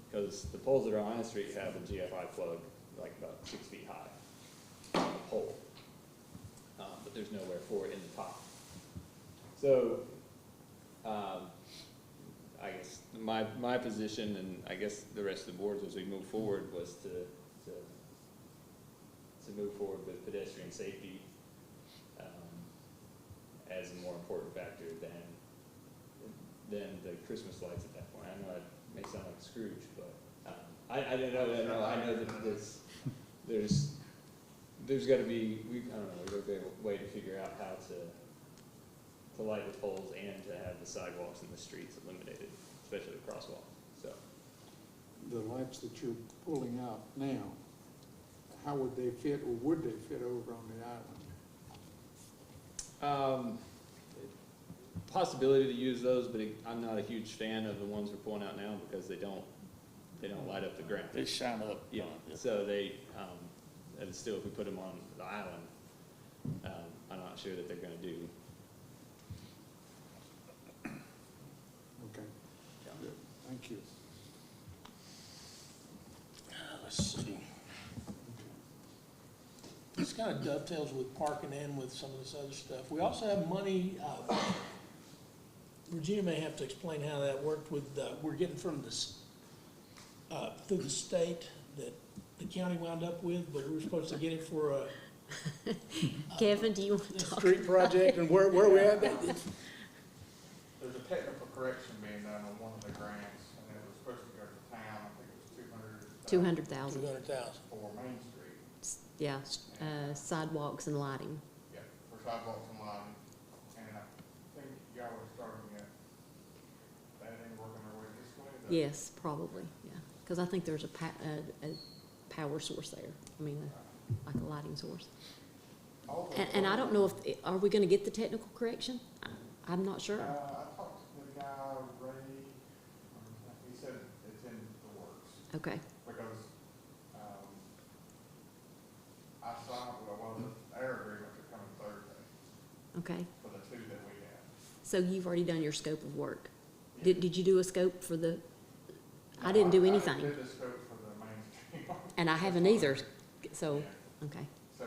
Because the poles that are on Island Street have a GFI plug like about 6 feet high on the pole. But there's nowhere for it in the top. So, I guess my position, and I guess the rest of the boards as we move forward, was to move forward with pedestrian safety as a more important factor than the Christmas lights at that point. I know I may sound like Scrooge, but I know that there's got to be I don't know, there's got to be a way to figure out how to light the poles and to have the sidewalks and the streets illuminated, especially the crosswalks. So The lights that you're pulling out now, how would they fit, or would they fit over on the island? Possibility to use those, but I'm not a huge fan of the ones we're pulling out now because they don't light up the ground. They shine up. Yeah, so they, and still if we put them on the island, I'm not sure that they're gonna do. Okay, good, thank you. Let's see. This kind of dovetails with parking and with some of this other stuff. We also have money, Regina may have to explain how that worked with, we're getting from this, through the state that the county wound up with, but we were supposed to get it for a Kevin, do you want to talk? street project, and where we at? There's a technical correction being done on one of the grants, and it was supposed to go to town, I think it was 200,000, 200,000. for Main Street, yeah, sidewalks and lighting. yeah, for sidewalks and lighting. And I think y'all were starting at, that ain't working their way this way? Is that- Yes, probably, yeah, because I think there's a power source there, I mean, like a lighting source. All the And I don't know if, are we gonna get the technical correction? I'm not sure. I talked to the guy, Ray, he said it's in the works, Okay, because, I signed, well, the air agreements are coming Thursday okay. for the two that we have. So you've already done your scope of work. Yeah. Did you do a scope for the, I didn't do I anything, did the scope for the Main Street. and I haven't either, so, Yeah. okay. So,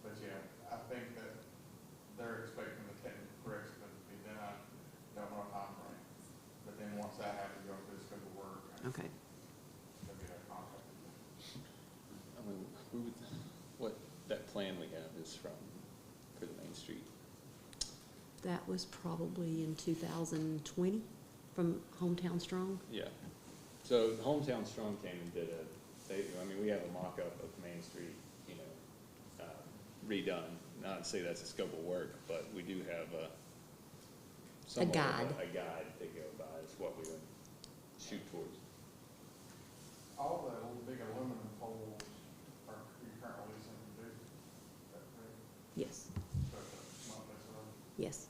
but yeah, I think that they're expecting the technical correction to be done, don't know a timeframe. But then once that happens, go through the scope of work, and Okay. they'll get a contract. I mean, what, that plan we have is from, for the Main Street. That was probably in 2020 from Hometown Strong. Yeah. So Hometown Strong came and did we have a mock-up of Main Street, redone. Not to say that's a scope of work, but we do have somewhat of guide. A guide to go by is what we would shoot towards. All the old big aluminum poles are currently leasing to do, is that correct? Yes, So it's not necessarily. yes.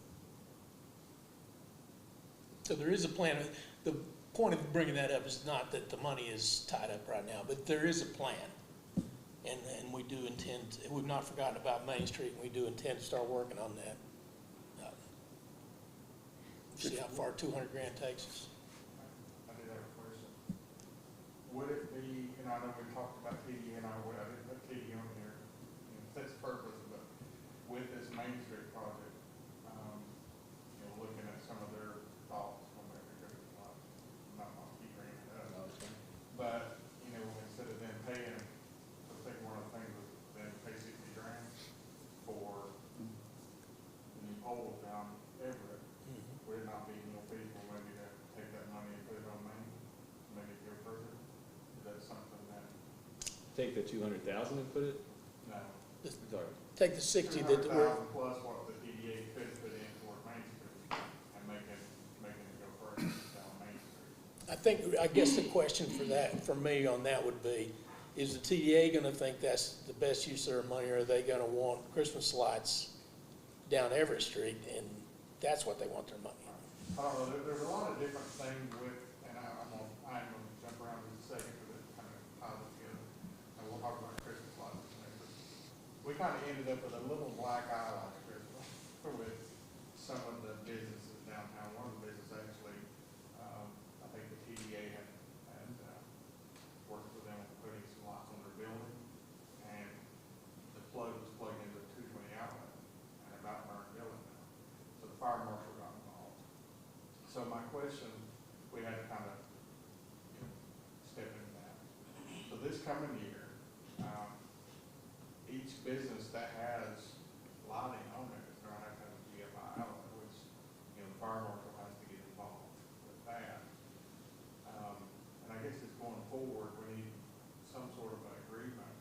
So there is a plan. The point of bringing that up is not that the money is tied up right now, but there is a plan. And we do intend, we've not forgotten about Main Street, and we do intend to start working on that. See how far 200 grand takes us. I did have a question. Would it be, and I know we talked about TDA, and I didn't put TDA on here, fits purpose, but with this Main Street project, looking at some of their thoughts on that, because it's not keep bringing it up. But, instead of them paying, I think one of the things was them pay 60 grand for the new poles down Everett. Would it not be more feasible maybe to take that money and put it on Main, maybe go further? Is that something that, Take the 200,000 and put it, no? sorry, Take the 60 that we're, 200,000 plus what the TDA could put in toward Main Street and making it go further down Main Street. I guess the question for me on that would be, is the TDA gonna think that's the best use of their money, or are they gonna want Christmas lights down Everett Street, and that's what they want their money on? I don't know, there's a lot of different things with, and I'm gonna jump around in a second because it kind of ties it together. And we'll talk about Christmas lights later. We kind of ended up with a little black eye last Christmas with some of the businesses downtown. One of the businesses actually, I think the TDA had worked with them on putting some lights on their building, and the plug was plugged into a 220 outlet and about burned the building down. So the fire marshal got involved. So my question, we had to kind of step into that. So this coming year, each business that has lighting on it is going to have a GFI outlet, which, the fire marshal has to get involved with that. And I guess it's going forward, we need some sort of an agreement,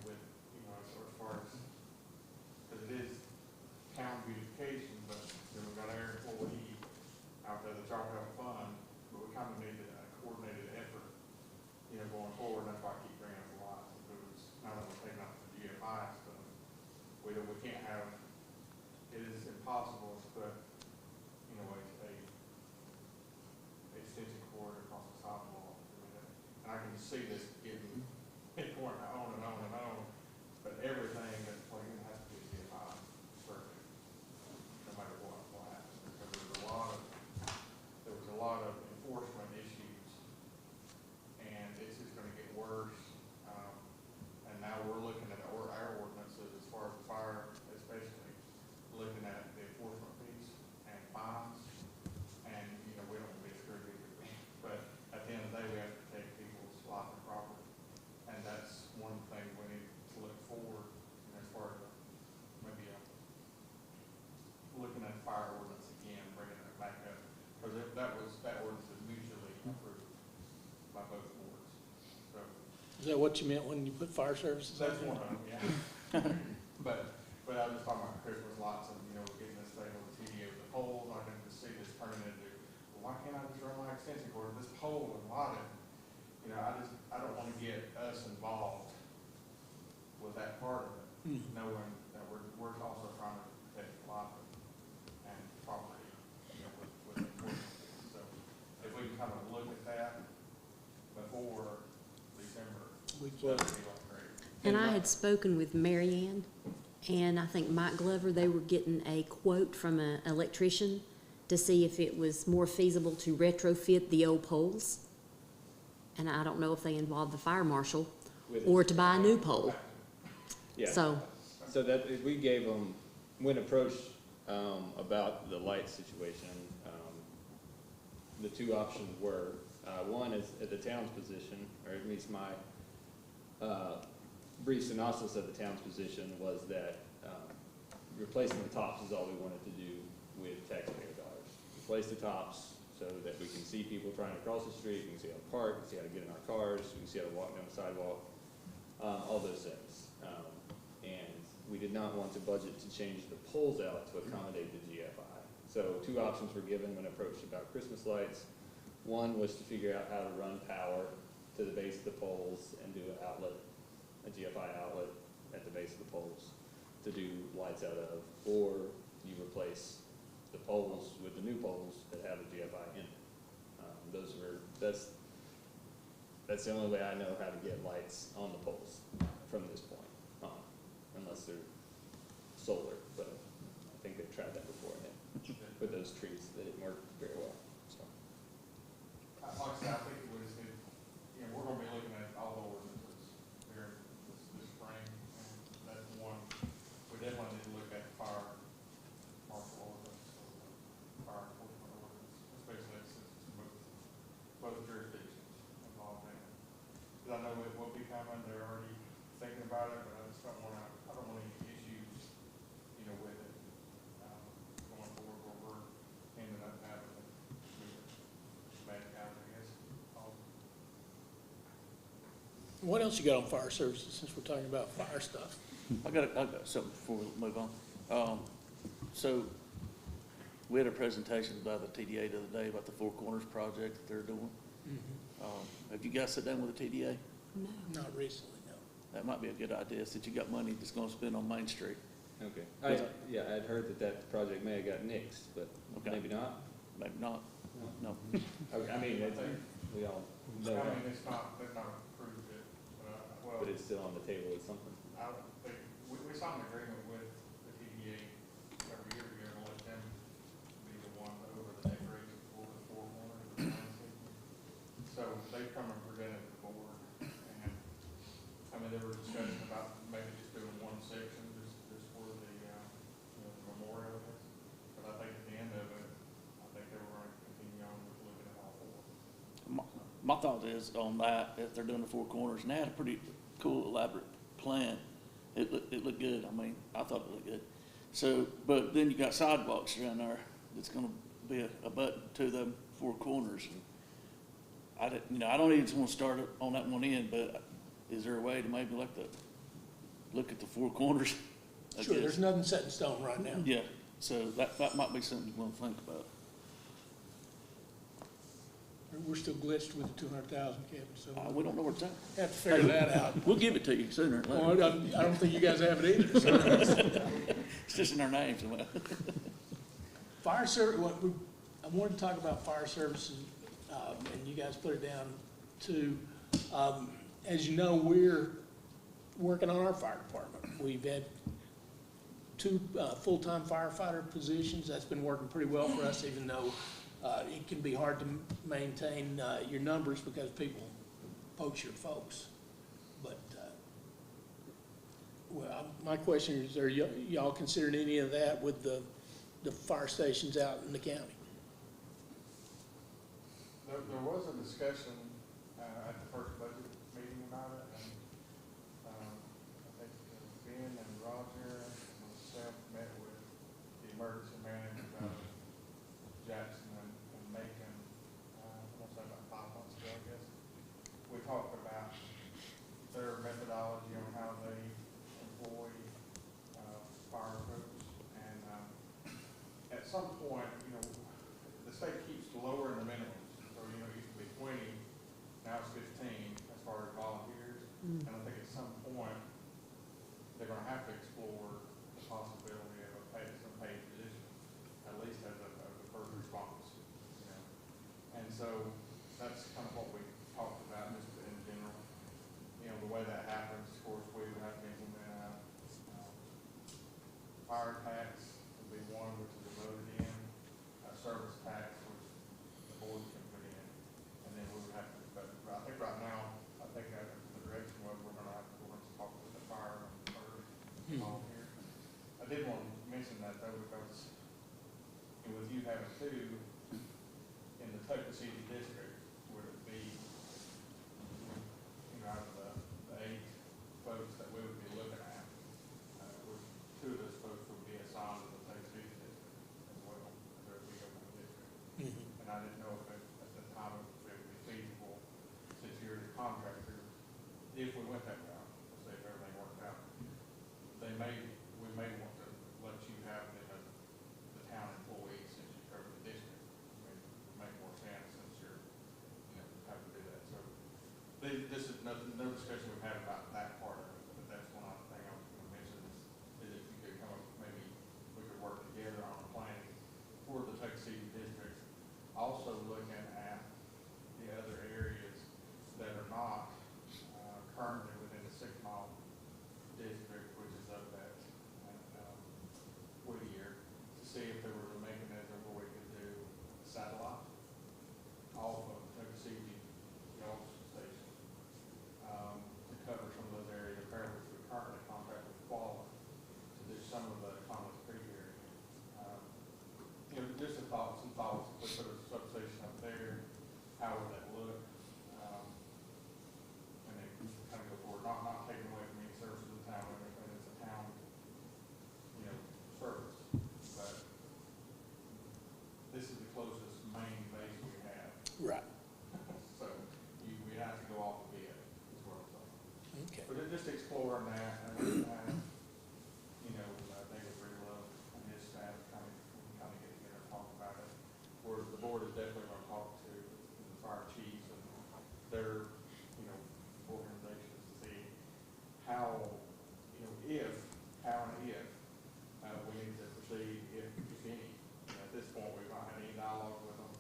with, as far as, because it is town beautification, but we've got our employee out there, the Chalk Up Fund, but we kind of need a coordinated effort, going forward. That's why I keep bringing up the lights, because not only taking out the GFI stuff, we can't have, it is impossible to put, a extension cord across the sidewalk. And I can see this getting, going on and on and on, but everything that's plugged in has to be GFI perfect, no matter what happens, because there was a lot of enforcement issues, and it's just gonna get worse. And now we're looking at our ordinances as far as fire, especially looking at the enforcement piece and fines, and, we don't want to be screwed either. But at the end of the day, we have to protect people's life and property, and that's one thing we need to look forward, as far as maybe looking at fire ordinance again, bringing it back up, because that ordinance is mutually approved by both boards. So Is that what you meant when you put fire services on? that's one of them, yeah. But I was just talking about Christmas lights and, getting this thing with the TDA with the poles. I can just see this turning into, well, why can't I just run my extension cord to this pole and light it? I don't want to get us involved with that part of it, that'd be like great. And I had spoken with Mary Ann, and I think Mike Glover, they were getting a quote from an electrician to see if it was more feasible to retrofit the old poles. And I don't know if they involved the fire marshal With or to buy a new pole. Yeah. So, So that, we gave them, when approached, about the light situation, the two options were, one is at the town's position, or at least my, Bryson also said the town's position was that, replacing the tops is all we wanted to do with taxpayer dollars. Replace the tops so that we can see people trying to cross the street, we can see how to park, we can see how to get in our cars, we can see how to walk down the sidewalk, all those things. And we did not want to budget to change the poles out to accommodate the GFI. So two options were given when approached about Christmas lights. One was to figure out how to run power to the base of the poles and do an outlet, a GFI outlet at the base of the poles to do lights out of, or you replace the poles with the new poles that have a GFI in it. That's the only way I know how to get lights on the poles from this point on, unless they're solar, but I think they've tried that before, and with those trees, that didn't work very well, so. Like I said, I think it was, you know, we're gonna be looking at all the ordinances here this spring, and that's one, we definitely need to look at fire marshal ordinance, fire enforcement ordinance, especially since both jurisdictions involved in it. Because I know it will be coming, they're already thinking about it, but I just don't wanna, I don't want any issues, you know, with it, going forward, where we're ending up having bad guys, I guess. What else you got on fire services, since we're talking about fire stuff? I got something before we move on. So, we had a presentation by the TDA the other day about the Four Corners project that they're doing. Have you guys sat down with the TDA? no. Not recently, no. That might be a good idea, since you got money that's gonna spend on Main Street. Okay. I'd heard that project may have got nixed, but Okay. maybe not. Maybe not, no. Okay, I mean, we all know I that, mean, they've not approved it, well, but it's still on the table as something. I don't think, we signed an agreement with the TDA several years ago to let them be the one over the decorations for the Four Corners of the landscape. So they've come and presented the board, and, I mean, there were discussions about maybe just doing one section, just for the, you know, the memorial of this. But I think at the end of it, I think they were gonna continue on with looking at all four. My thought is on that, if they're doing the Four Corners, and they had a pretty cool elaborate plan. It looked good, I mean, I thought it looked good. So, but then you got sidewalks around there that's gonna be a button to them Four Corners. I didn't, you know, I don't even wanna start it on that one end, but is there a way to maybe look at the Four Corners? I Sure, guess? there's nothing set in stone right now. Yeah, so that might be something you wanna think about. We're still glitched with the 200,000, Kevin, so We don't know where it's at. have to figure that out. We'll give it to you sooner or Well, later. I don't think you guys have it either, so. It's just in our names. Fire I wanted to talk about fire services, and you guys put it down too. As you know, we're working on our fire department. We've had 2 full-time firefighter positions. That's been working pretty well for us, even though it can be hard to maintain your numbers because people poach your folks. But, well, my question is, are y'all considering any of that with the fire stations out in the county? There was a discussion, at the first budget meeting about it, and, I think Ben and Roger and myself met with the emergency managers out of Jackson and Macon, I want to say about 5 months ago, I guess. We talked about their methodology on how they employ, fire crews, and, at some point, you know, the state keeps lowering the minimums. So, you know, it used to be 20, now it's 15 as far as volunteers. And I think at some point, they're gonna have to explore the possibility of some paid position, at least as a first response, you know. And so that's kind of what we talked about just in general. You know, the way that did want to mention that though, because, you know, with you having two in the Tuckasegee district, would it be, you know, out of the 8 folks that we would be looking at, would 2 of those folks would be assigned to the Tuckasegee district as well, as their Vigo district. And I didn't know if at the time it would be feasible, since you're the contractor, if we went that route, let's say if everything worked out, we may want to let you have the town employees since you cover the district. I mean, it make more sense since you're, you know, have to do that. So this is no discussion we've had about that part of it, but that's one other thing I was going to mention is if you could come up, maybe we could work together on a plan for the Tuckasegee districts. Also looking at the other areas that are not currently within the 6-mile district, which is up at Whittier, to see if there was a mechanism where we could do a satellite off of Tuckasegee Gulf Station to cover some of those areas. Apparently, we currently contract with Quality to do some of the Thomas Creek area. You know, just some thoughts. If we put a substation up there, how would that look? And then kind of go forward, not taking away from any services of the town, or anything. It's a town, you know, service. But this is the closest main base we have. Right. So we have to go off of it, is what I'm saying. Okay. But just exploring that, and you know, David Breedlove and his staff kind of get together and talk about it. Where the board is definitely going to talk to the fire chiefs and their, you know, organizations to see how, you know, how and if we need to proceed, if any. And at this point, we've not had any dialogue with them.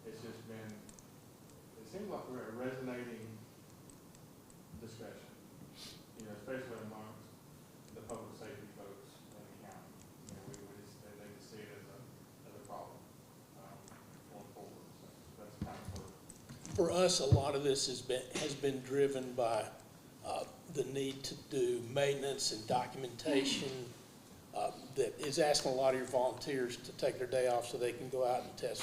It's just been, it seems like we're a resonating discussion, you know, especially amongst the public safety folks in the county. You know, they just see it as a problem going forward. So that's kind of where. For us, a lot of this has been driven by the need to do maintenance and documentation that is asking a lot of your volunteers to take their day off so they can go out and test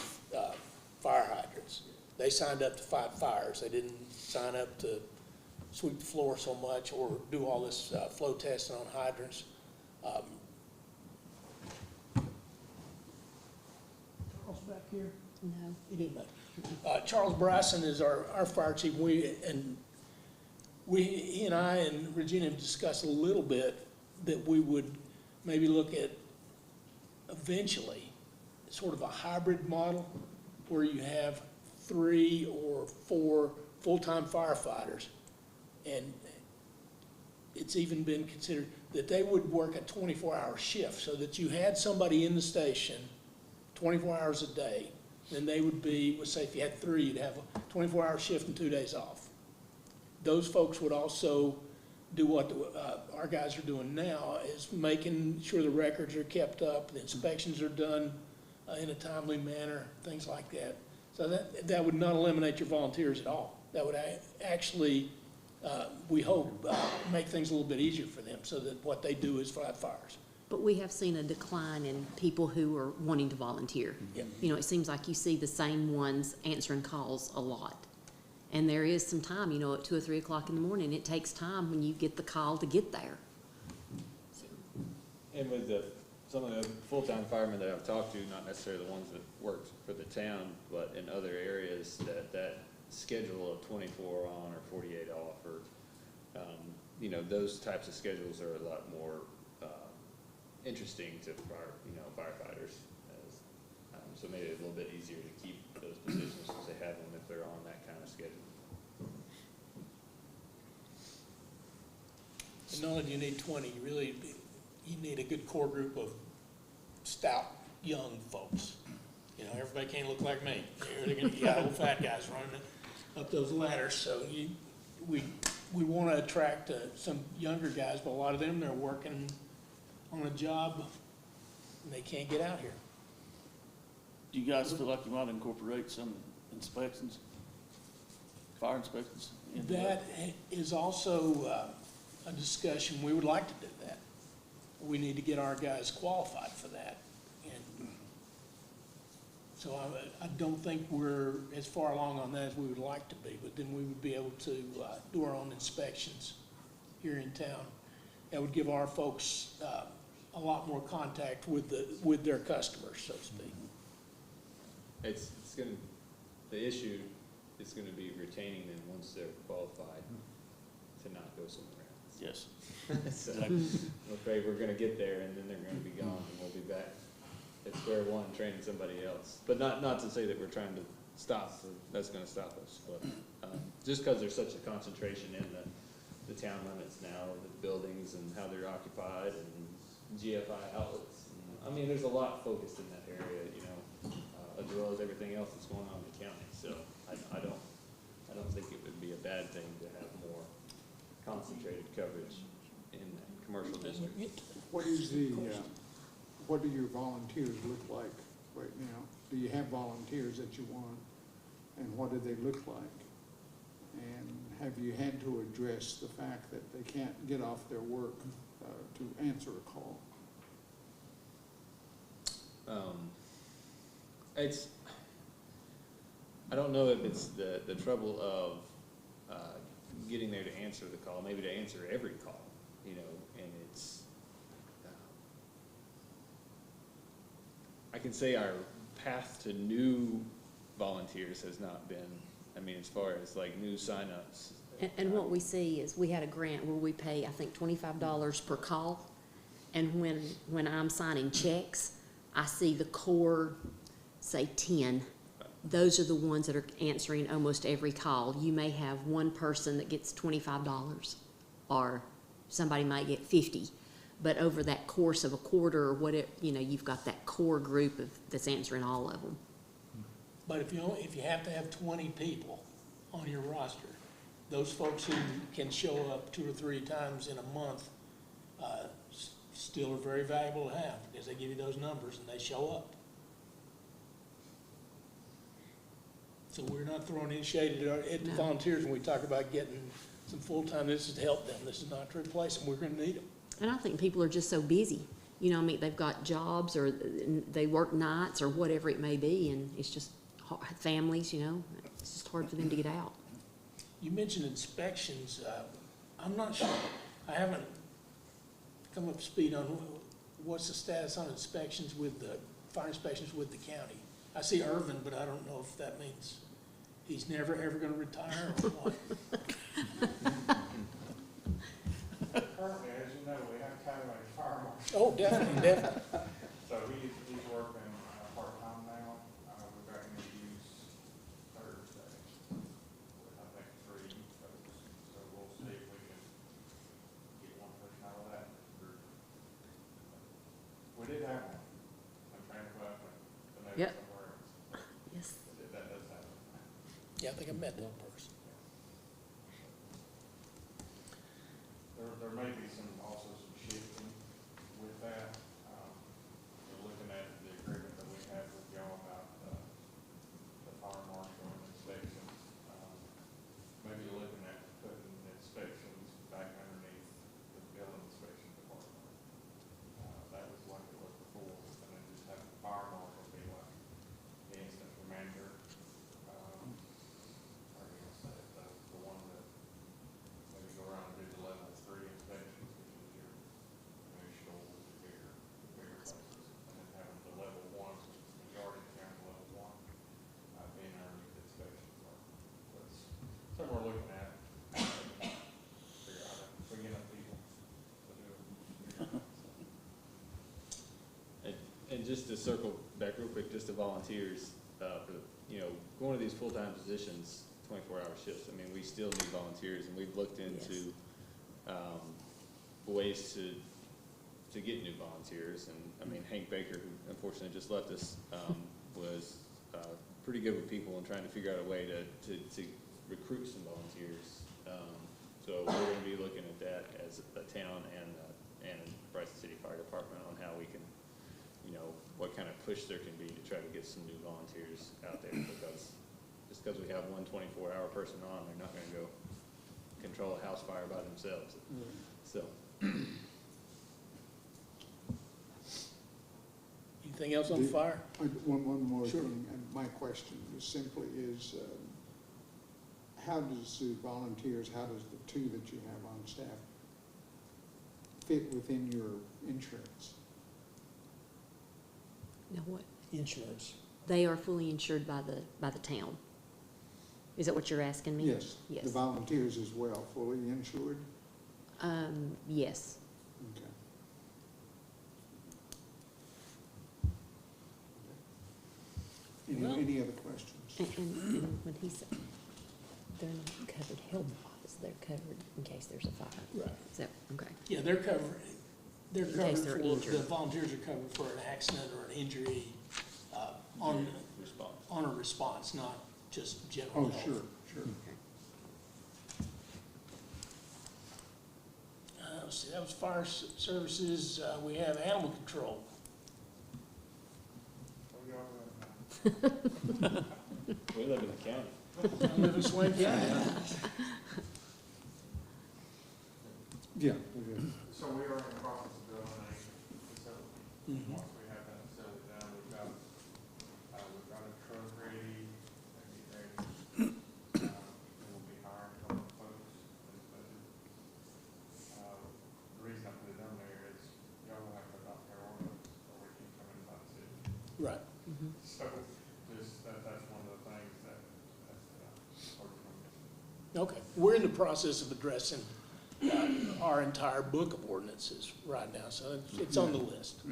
fire hydrants. They signed up to fight fires. They didn't sign up to sweep the floor so much or do all this flow testing on hydrants. Charles back here? No. He didn't matter. Charles Bryson is our fire chief. He and I and Regina have discussed a little bit that we would maybe look at eventually sort of a hybrid model where you have 3 or 4 full-time firefighters. And it's even been considered that they would work a 24-hour shift so that you had somebody in the station 24 hours a day. Then they would be, let's say if you had 3, you'd have a 24-hour shift and 2 days off. Those folks would also do what our guys are doing now, is making sure the records are kept up, the inspections are done in a timely manner, things like that. So that would not eliminate your volunteers at all. That would actually, we hope, make things a little bit easier for them so that what they do is fight fires. But we have seen a decline in people who are wanting to volunteer. Yeah. You know, it seems like you see the same ones answering calls a lot. And there is some time, you know, at 2 or 3 o'clock in the morning, it takes time when you get the call to get there. And with some of the full-time firemen that I've talked to, not necessarily the ones that work for the town, but in other areas, that schedule of 24 on or 48 off, or, you know, those types of schedules are a lot more interesting to firefighters. So maybe a little bit easier to keep those positions as they have them if they're on that kind of schedule. And not only do you need 20, you need a good core group of stout young folks. You know, everybody can't look like me. You got old fat guys running up those ladders. So we want to attract some younger guys, but a lot of them, they're working on a job and they can't get out here. Do you guys feel like you might incorporate some inspections, fire inspections? into That is also a discussion. We would like to do that. we need to get our guys qualified for that. And so I don't think we're as far along on that as we would like to be, but then we would be able to do our own inspections here in town. That would give our folks a lot more contact with their customers, so to speak. It's gonna, the issue is gonna be retaining them once they're qualified to not go somewhere else. Yes. So, I'm afraid we're gonna get there and then they're gonna be gone and we'll be back at square one training somebody else. But not to say that we're trying to stop, or that's gonna stop us, but, just cause there's such a concentration in the town limits now, the buildings and how they're occupied and GFI outlets. I mean, there's a lot focused in that area, you know, as well as everything else that's going on in the county. So I don't think it would be a bad thing to have more concentrated coverage in that commercial district. What is the, what do your volunteers look like right now? Do you have volunteers that you want, and what do they look like? And have you had to address the fact that they can't get off their work to answer a call? I don't know if it's the trouble of getting there to answer the call, maybe to answer every call, you know, and it's, I can say our path to new volunteers has not been, I mean, as far as like new signups. And what we see is, we had a grant where we pay, I think, $25 per call. And when I'm signing checks, I see the core, say 10. Those are the ones that are answering almost every call. You may have one person that gets $25, or somebody might get 50. But over that course of a quarter or whatever, you know, you've got that core group that's answering all of them. But if you have to have 20 people on your roster, those folks who can show up 2 or 3 times in a month still are very valuable to have, because they give you those numbers and they show up. So we're not throwing any shade at the No. volunteers when we talk about getting some full-time. This is to help them. This is not to replace them. We're going to need them. And I think people are just so busy. You know, I mean, they've got jobs, or they work nights, or whatever it may be, and it's just families, you know, it's just hard for them to get out. You mentioned inspections. I'm not sure. I haven't come up to speed on what's the status on inspections with the fire inspections with the county. I see Irvin, but I don't know if that means he's never ever going to retire or what. Currently, as you know, we have kind of a fire marshal. Oh, definitely, definitely. So he's working part-time now. We've got him interviews Thursday with, I think, 3 folks. So we'll see if we can get one person out of that group. We did have one. I'm trying to put up the note Yep. somewhere else. Yes. That does happen. Yeah, I think I met that person. There may be also some shifting with that. We're looking at the agreement that we have with y'all about the fire marshal and inspections. Maybe looking at putting inspections back underneath the building inspection department. That was like it was before, and then just have the fire marshal be like the incident commander. How are you gonna say it, the one that maybe go around and do the level 3 inspections, which is your initial, bigger places, and then having the level 1, which is the majority of town level 1, being underneath the inspection department. That's something we're looking at. Figure out if we get enough people to do it. And just to circle back real quick, just to volunteers, for, you know, going to these full-time positions, 24-hour shifts, I mean, we still need volunteers, and we've looked into, ways to get new volunteers, and, I mean, Hank Baker, who unfortunately just left us, was, pretty good with people and trying to figure out a way to recruit some volunteers. So we're gonna be looking at that as a town and Bryson City Fire Department on how we can, you know, what kind of push there can be to try to get some new volunteers out there, because just because we have one 24-hour person on, they're not gonna go control a house fire by themselves. So, Anything else on fire? One more Sure. thing, and my question is simply is, how does the volunteers, how does the two that you have on staff fit within your insurance? Now what? Insurance. They are fully insured by the town. Is that what you're asking me? Yes. Yes. The volunteers as well, fully insured? Yes. Okay. Well- Any other questions? And when he said, they're not covered health-wise, they're covered in case there's a fire. Right. Is that, okay. Yeah, they're covered, In case they're the injured. volunteers are covered for an accident or an injury, on, Response. on a response, not just general Oh, health. sure, sure. Let's see, that was fire services, we have animal control. What do y'all doing now? We live in the county. I live in Swain County. Yeah, we do. So we are in the process of building a facility. Mhm. Once we have that facility done, we've got a truck ready, and get ready. And we'll be hiring a couple of folks in this budget. The reason I put it on there is y'all will have to adopt our ordinance, or we can come in by the city. Right. Mhm. So, just, that's one of the things we're going to. Okay, we're in the process of addressing our entire book of ordinances right now, so it's on the list.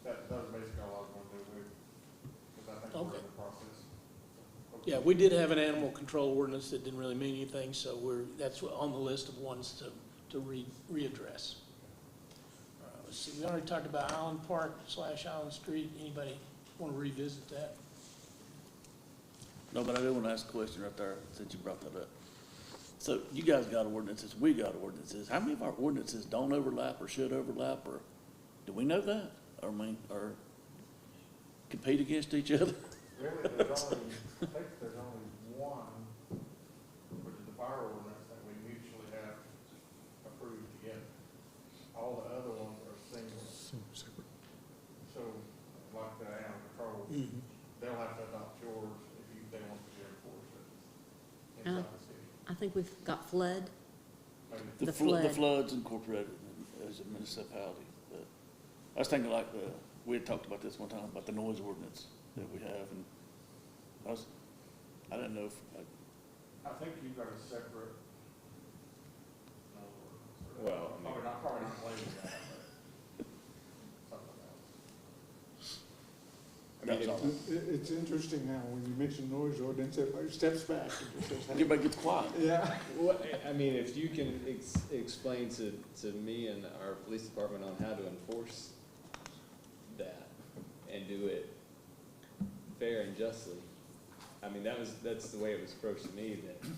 That was basically all I was going to do, because I think we're Okay. in the process. Yeah, we did have an animal control ordinance that didn't really mean anything, so that's on the list of ones to readdress. Let's see, we already talked about Island Park / Island Street. Anybody want to revisit that? No, but I do want to ask a question right there, since you brought that up. So you guys got ordinances, we got ordinances. How many of our ordinances don't overlap or should overlap, or do we know that? Or, I mean, or compete against each other? Really, there's only, I think there's only one, which is the fire ordinance, that we mutually have approved together. All the other ones are single. So, like the animal control, they'll have to adopt yours if they want to enforce it inside the city. I think we've got flood. Maybe The The flood. flood's incorporated as a municipality, but I was thinking like we had talked about this one time, about the noise ordinance that we have, and I didn't know if, I think you've got a separate, no, Well, I mean- probably not labeled that, but something else. that's all. It's interesting now, when you mention noise ordinance, everybody steps back and just says, hey. Everybody gets quiet. Yeah. Well, I mean, if you can explain to me and our police department on how to enforce that and do it fair and justly. I mean, that's the way it was approached to me, that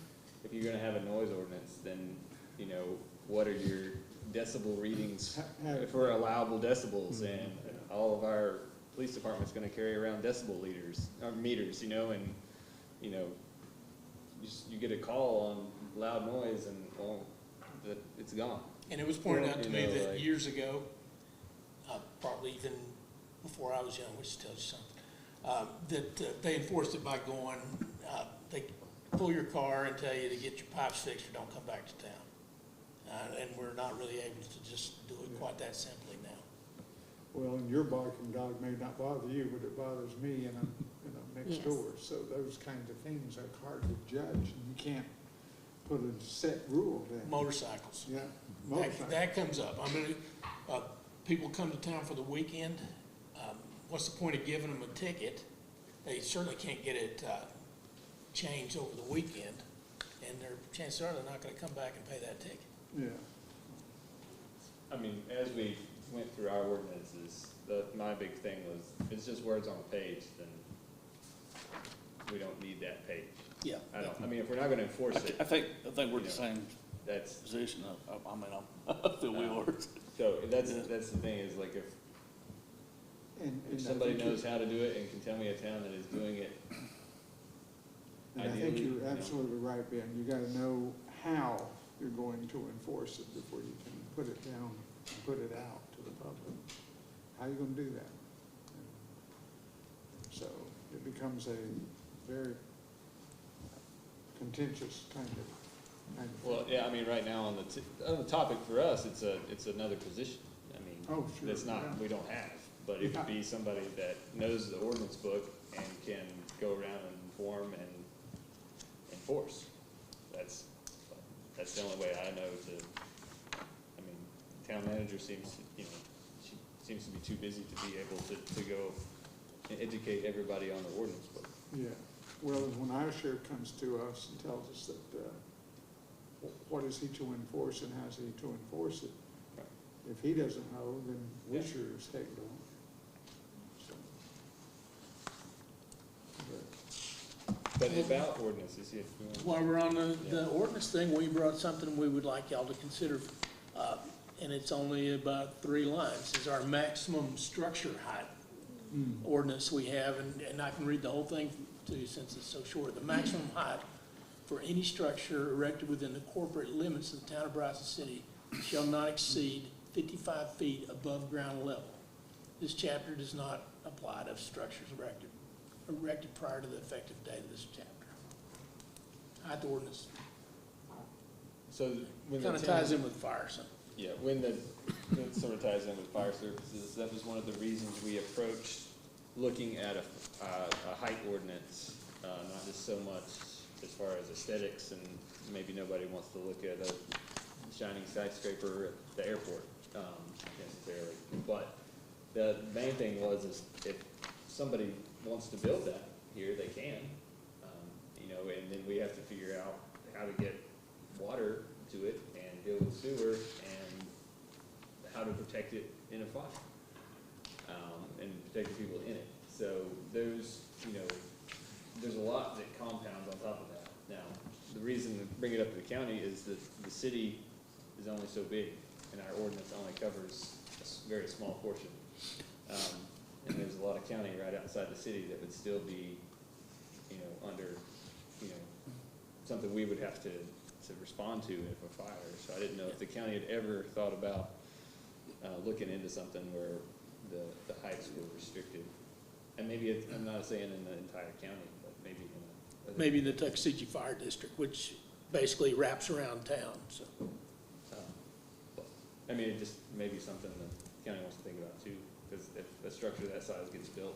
if you're gonna have a noise ordinance, then, you know, what are your decibel readings for allowable decibels? And all of our police department's gonna carry around decibel meters, you know, and, you know, you get a call on loud noise and, well, it's gone. And it was pointed out to me You know, that like- years ago, probably even before I was young, which tells you something, that they enforced it by going, they pull your car and tell you to get your pipes fixed or don't come back to town. And we're not really able to just do it quite that simply now. Well, and your barking dog may not bother you, but it bothers me and I'm, next Yes. door. So those kinds of things are hard to judge, and you can't put a set rule then. Motorcycles. Yeah, That, motorcycle. that comes up. I mean, people come to town for the weekend. What's the point of giving them a ticket? They certainly can't get it changed over the weekend, and their chances are they're not gonna come back and pay that ticket. Yeah, I mean, as we went through our ordinances, my big thing was, if it's just words on a page, then we don't need that page. Yeah. I mean, if we're not gonna enforce it, I think we're the Yeah. same that's, position. I mean, I feel we are. so that's the thing, is like, and if I somebody think knows you're- how to do it and can tell me a town that is doing it, And I think ideally, you you're know. absolutely right, Ben. You gotta know how you're going to enforce it before you can put it down and put it out to the public. How you gonna do that? becomes a very contentious kind of Well, thing. yeah, I mean, right now on on the topic for us, it's another position. I mean, Oh, sure, that's not, yeah. we don't have, but it could be somebody that knows the ordinance book and can go around and inform and enforce. That's the only way I know to, I mean, town manager seems, you know, she seems to be too busy to be able to go and educate everybody on the ordinance book. Yeah, well, when our sheriff comes to us and tells us that, what is he to enforce and how's he to enforce it? Right. If he doesn't know, then we Yeah. sure as heck don't. So, but- But about ordinances, if you want. While we're on the ordinance thing, we brought something we would like y'all to consider, and it's only about 3 lines, is our maximum structure height ordinance we have, and I can read the whole thing to you since it's so short. The maximum height for any structure erected within the corporate limits of the town of Bryson City shall not exceed 55 feet above ground level. This chapter does not apply to structures erected prior to the effective date of this chapter. Height ordinance, So when the kind of town- ties in with fire, so. Yeah, when it sort of ties in with fire services, that was one of the reasons we approached looking at a height ordinance, not just so much as far as aesthetics, and maybe nobody wants to look at a shining skyscraper at the airport, necessarily. But the main thing is if somebody wants to build that here, they can, you know, and then we have to figure out how to get water to it and deal with sewer and how to protect it in a fire, and protect the people in it. So those, you know, there's a lot that compounds on top of that. Now, the reason to bring it up to the county is that the city is only so big, and our ordinance only covers a very small portion. And there's a lot of county right outside the city that would still be, you know, under, you know, something we would have to respond to if a fire. So I didn't know if the county had ever thought about looking into something where the heights were restricted. And maybe I'm not saying in the entire county, but maybe in Maybe the Tuckasegee Fire District, which basically wraps around town, so. but, I mean, it just may be something the county wants to think about too, because if a structure that size gets built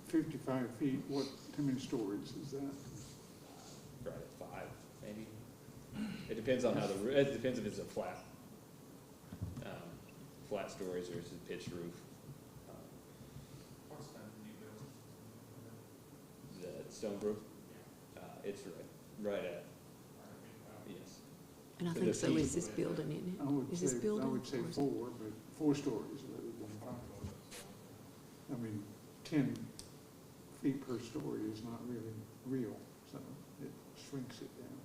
55 feet, how many stories is that? right at 5, maybe. It depends on how it depends if it's a flat stories or it's a pitched roof. What's that new building? The stone roof, it's right at, yes. And I So think the so feet- is this building, isn't I it? would Is this say, building? I would say or is it- 4, but 4 stories rather than 5. I mean, 10 feet per story is not really real, so it shrinks it down.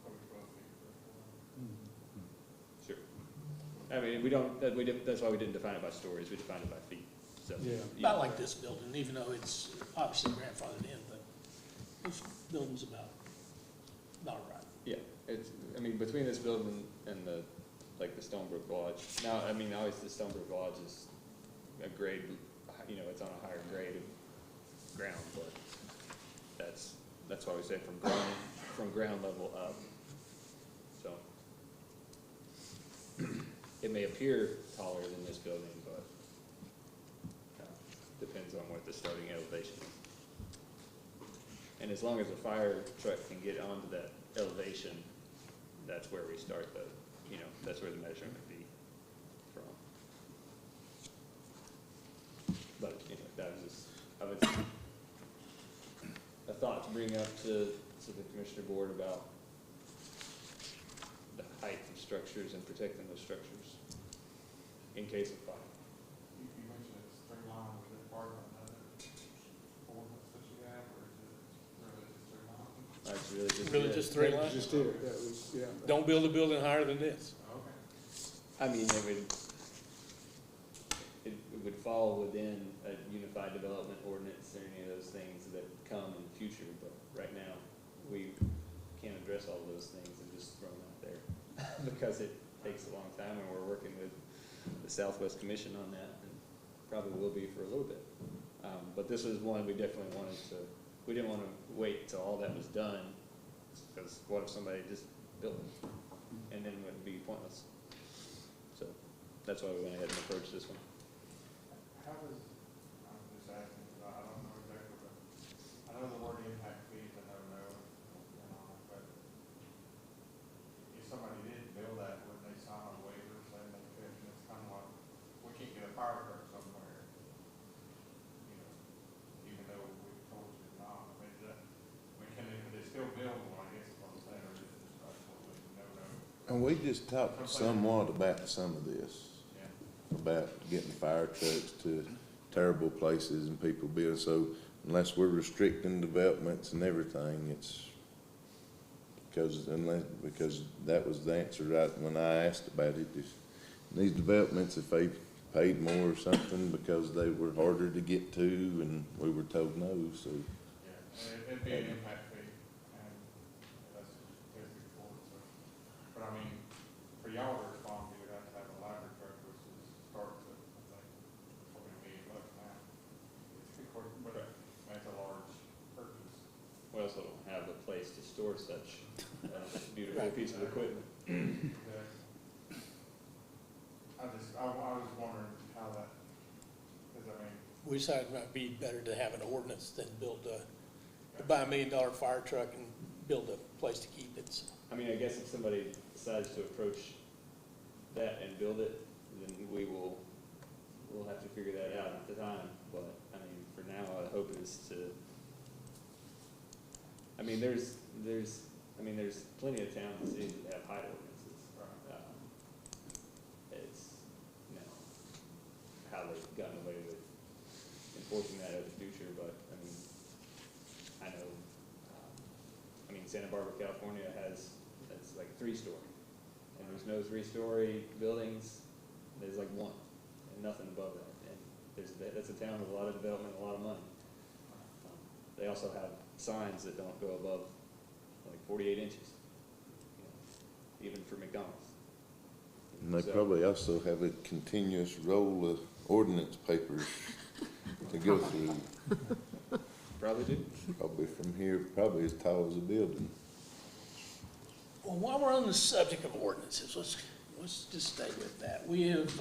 Probably 12 feet per floor. Sure. I mean, that's why we didn't define it by stories, we defined it by feet, so. Yeah. About like this building, even though it's obviously grandfathered in, but this building's about right. Yeah, I mean, between this building and the Stonebrook Lodge, now, I mean, obviously the Stonebrook Lodge is a grade, you know, it's on a higher grade of ground, but that's why we say from ground level up. So, it may appear taller than this building, but, depends on what the starting elevation is. And as long as a fire truck can get onto that elevation, that's where we start that's where the measurement would be from. But, you know, that was a thought to bring up to the commissioner board about the height of structures and protecting those structures in case of fire. You mentioned it's 3 lines, is it part of another ordinance that you have, or is it really just 3 lines? That's Really just 3 That was lines? just it, that was, yeah. Don't build a building higher than this. Okay. I mean, it would fall within a unified development ordinance or any of those things that come in the future, but right now, we can't address all of those things and just throw them out there because it takes a long time, and we're working with the Southwest Commission on that, and probably will be for a little bit. But this was one we definitely wanted to, we didn't wanna wait till all that was done, because what if somebody just built it, and then it would be pointless. So, that's why we went ahead and approached this one. How does, I'm just asking, because I don't know exactly, but I know the word impact fees, I know, but if somebody did build that, would they sign a waiver saying they could, and it's kind of like, we can't get a fire truck somewhere, you know, even though we told you not, I mean, can they still build one, I guess is what I'm saying, or is it just absolutely no? And we just talked somewhat about some of this, Yeah. about getting fire trucks to terrible places and people building, so unless we're restricting developments and everything, it's because that was the answer right when I asked about it. If these developments, if they paid more or something because they were harder to get to, and we were told no, so. Yeah, and it'd be an impact fee, and that's tested for it, so. But I mean, for y'all to respond, you would have to have a ladder truck, which is, starts at, I think, $40 million now. It's, of course, but that's a large purchase. We also don't have a place to store such a beautiful piece of equipment. I was wondering how that, because I mean, We decided it might be better to have an ordinance than to buy $1 million fire truck and build a place to keep it, so. I mean, I guess if somebody decides to approach that and build it, then we'll have to figure that out at the time. But, I mean, for now, the hope is to, I mean, there's plenty of towns and cities that have height ordinances. It's, you know, how they've gotten away with enforcing that in the future, but, I mean, I know, Santa Barbara, California it's like 3-story, and there's no 3-story buildings, there's like 1, and nothing above that, and that's a town with a lot of development, a lot of money. They also have signs that don't go above like 48 inches, even for McDonald's. And they So- probably also have a continuous roll of ordinance papers to go through, Probably do. probably from here, probably as tall as a building. Well, while we're on the subject of ordinances, let's just stay with that. We have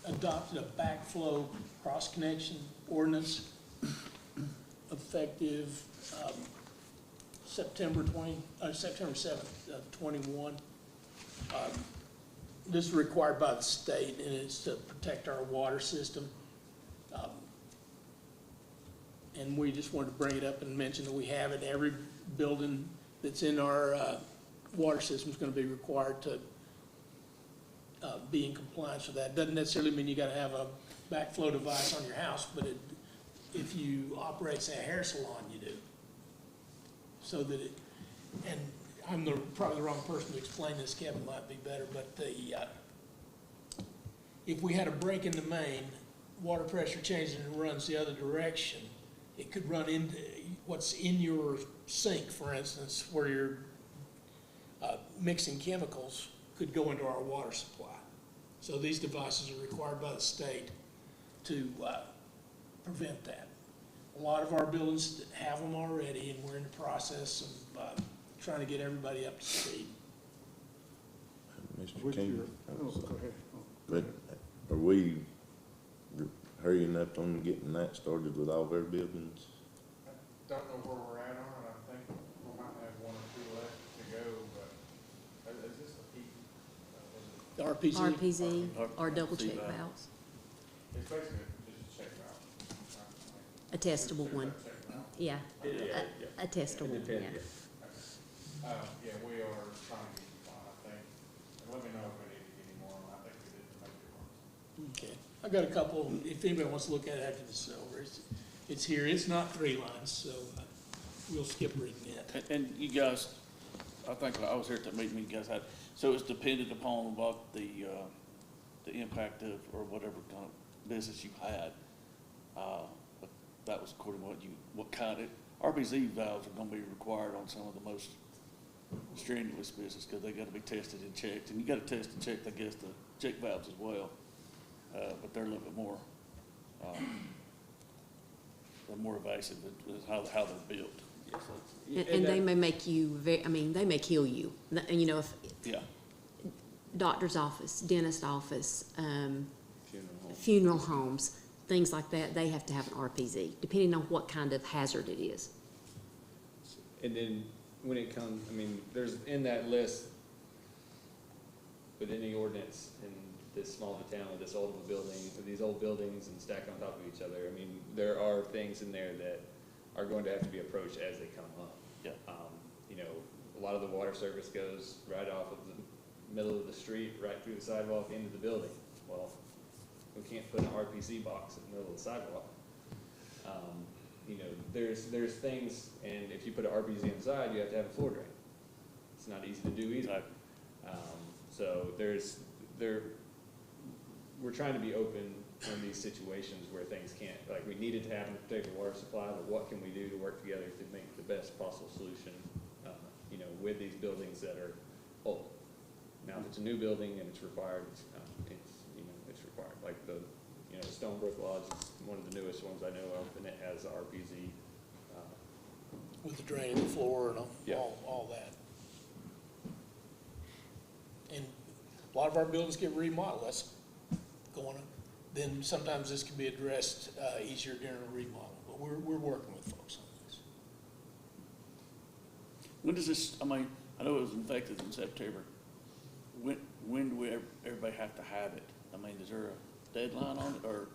adopted a backflow cross-connection ordinance effective September 7th of 21. This is required by the state, and it's to protect our water system. And we just wanted to bring it up and mention that we have it. Every building that's in our water system is going to be required to be in compliance with that. Doesn't necessarily mean you got to have a backflow device on your house, but if you operate, say, a hair salon, you do. So that and I'm probably the wrong person to explain this, Kevin might be better, but if we had a break in the main, water pressure changes and it runs the other direction, it could run into what's in your sink, for instance, where you're mixing chemicals, could go into our water supply. So these devices are required by the state to prevent that. A lot of our buildings have them already, and we're in the process of trying to get everybody up to speed. Mr. With King, your, oh, go ahead. but are we hurrying up on getting that started with all of our buildings? I don't know where we're at on it, I think we might have 1 or 2 left to go, but is this a peak? RPZ? RPZ or double check valves, It's basically just a check valve. a testable one, Check valve. yeah, Yeah. a testable, It yeah. depends, Yeah, we are trying to get one, I think. And let me know if we need to get any more, I think we did the major ones. Okay. I've got a couple, if anybody wants to look at it after this is over, it's here. It's not 3 lines, so we'll skip reading it. And you guys, I think I was here at that meeting you guys had, so it's dependent upon what the impact of, or whatever kind of business you had. But that was according to what kind of, RBZ valves are gonna be required on some of the most strenuous business, because they gotta be tested and checked, and you gotta test and check, I guess, the check valves as well. But they're a little bit more, more evasive, is how they're built. Yes, And they may make you they may kill you. You know, if Yeah, doctor's office, dentist office, funeral home. funeral homes, things like that, they have to have an RPZ, depending on what kind of hazard it is. And then when it comes, I mean, there's in that list, with any ordinance in this small of a town with this old of a building, with these old buildings and stacked on top of each other, I mean, there are things in there that are going to have to be approached as they come up. yeah. You know, a lot of the water service goes right off of the middle of the street, right through the sidewalk into the building. Well, we can't put an RPC box in the middle of the sidewalk. You know, there's things, and if you put an RPC inside, you have to have a floor drain. It's not easy to do either. So we're trying to be open in these situations where things can't, like, we needed to have a particular water supply, but what can we do to work together to make the best possible solution, you know, with these buildings that are old. Now, if it's a new building and it's required, you know, it's required, like you know, Stonebrook Lodge is one of the newest ones I know of, and it has RPZ. With the drain in the floor and Yeah. all that. And a lot of our buildings get remodeled, that's going on. Then sometimes this can be addressed easier during a remodel, but we're working with folks on this. When does this, I mean, I know it was infected in September. When do everybody have to have it? I mean, is there a deadline on it, or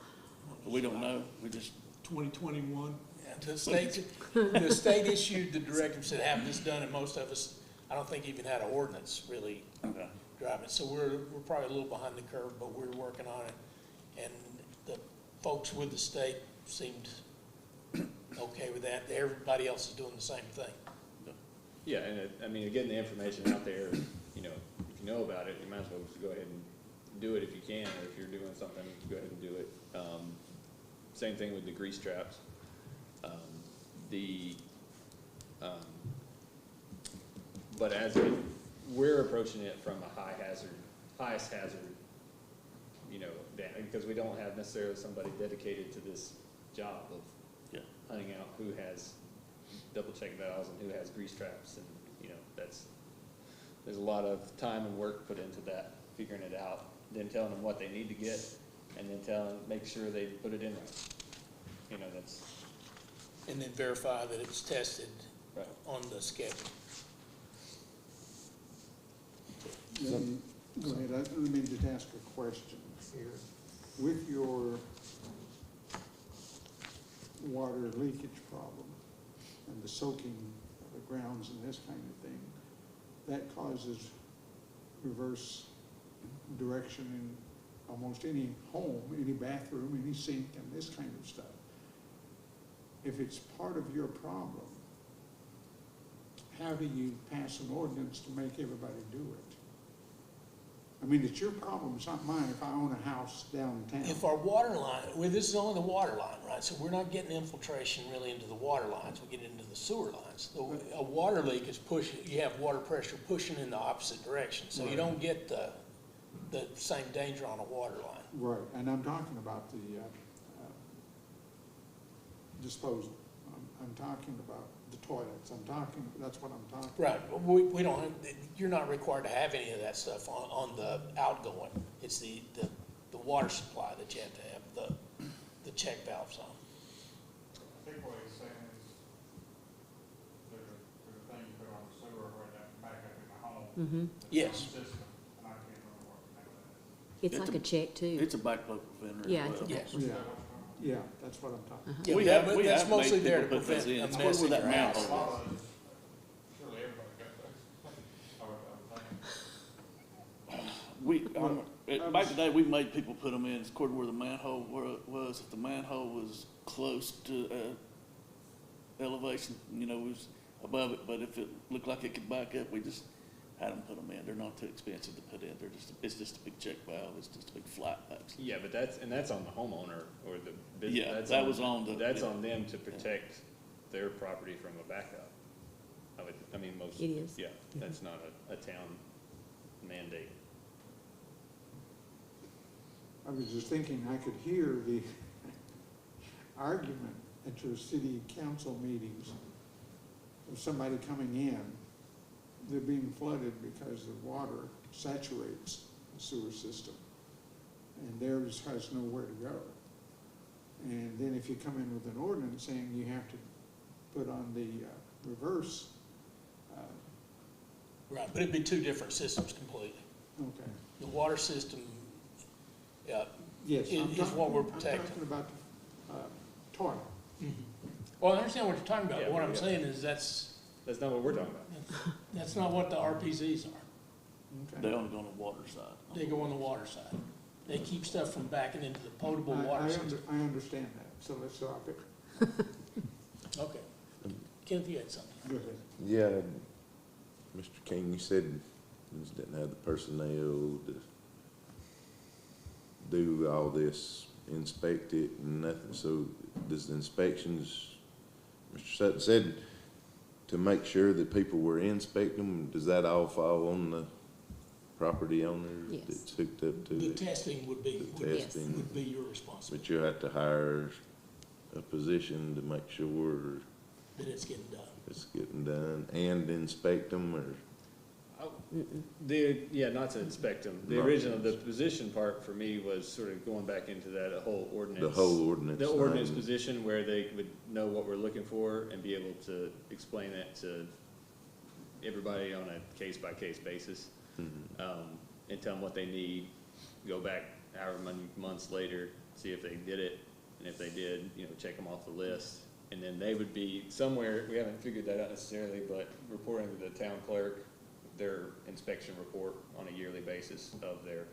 we don't know? We just, 2021. The state issued the directive, said have this done, and most of us, I don't think even had an ordinance really okay. driving. So we're probably a little behind the curve, but we're working on it. And the folks with the state seemed okay with that. Everybody else is doing the same thing. Yeah, and I mean, getting the information out there, you know, if you know about it, you might as well just go ahead and do it if you can, or if you're doing something, go ahead and do it. Same thing with the grease traps. But as we're approaching it from a highest hazard, you know, because we don't have necessarily somebody dedicated to this job of Yeah. hunting out who has double check valves and who has grease traps, and, you know, there's a lot of time and work put into that, figuring it out, then telling them what they need to get, and then make sure they put it in right. You know, that's. And then verify that it's tested Right. on the schedule. Go ahead, let me just ask a question here. With your water leakage problem and the soaking of the grounds and this kind of thing, that causes reverse direction in almost any home, any bathroom, any sink, and this kind of stuff. If it's part of your problem, how do you pass an ordinance to make everybody do it? I mean, it's your problem, it's not mine if I own a house downtown. If our water line, well, this is only the water line, right? So we're not getting infiltration really into the water lines, we get into the sewer lines. A water leak is pushing, you have water pressure pushing in the opposite direction, so you don't get the same danger on a water line. Right, and I'm talking about the disposal. I'm talking about the toilets, that's what I'm talking about. Right, we don't, you're not required to have any of that stuff on the outgoing. It's the water supply that you have to have the check valves on. I think what he's saying is there's a thing you put on the sewer where that back up in the home. Mm-hmm. Yes. System, and I can't remember what the name of that is. It's It's like a check too. It's a backflow preventer. Yeah, as well. Yes. Yeah, that's what I'm talking about. Yeah, We but have that's made mostly there to people put prevent those in. a It's mess where in that your manhole house. is. A lot of it, surely everybody got those. I would think. Back today, we made people put them in according to where the manhole was. If the manhole was close to elevation, you know, was above it, but if it looked like it could back up, we just had them put them in. They're not too expensive to put in. It's just a big check valve. It's just a big flat back. Yeah, but that's on the homeowner or the business. Yeah, That's that was on the. That's yeah. on them to protect their property from a backup. I mean, most. It is. Yeah, that's not a town mandate. I was just thinking I could hear the argument at your city council meetings of somebody coming in, they're being flooded because the water saturates the sewer system, and theirs has nowhere to go. And then if you come in with an ordinance saying you have to put on the reverse, Right, but it'd be two different systems completely. okay. The water system, Yes. is what we're protecting. I'm talking about toilet. Well, I understand what you're talking about. Yeah, What I'm yeah. saying is that's not what we're talking about. that's not what the RPZs are. They Okay. only go on the water side. They go on the water side. They keep stuff from backing into the potable water system. I understand that, so let's stop it. Okay. Kenneth, you had something? Go ahead. Yeah, Mr. King, you said you just didn't have the personnel to do all this, inspect it and nothing, so does the inspections, Mr. Sutton said to make sure that people were inspecting them, does that all fall on the property owner Yes. that's hooked up to The it? testing would be, The Yes. testing, would be your responsibility, but you have to hire a position to make sure that it's getting done. it's getting done and inspect them, or? Not to inspect them. The Not- original, the position part for me was sort of going back into that whole ordinance. The whole ordinance. The ordinance thing. position where they would know what we're looking for and be able to explain that to everybody on a case-by-case basis. And tell them what they need, go back however many months later, see if they did it, and if they did, check them off the list. And then they would be somewhere, we haven't figured that out necessarily, but reporting to the town clerk their inspection report on a yearly basis of their,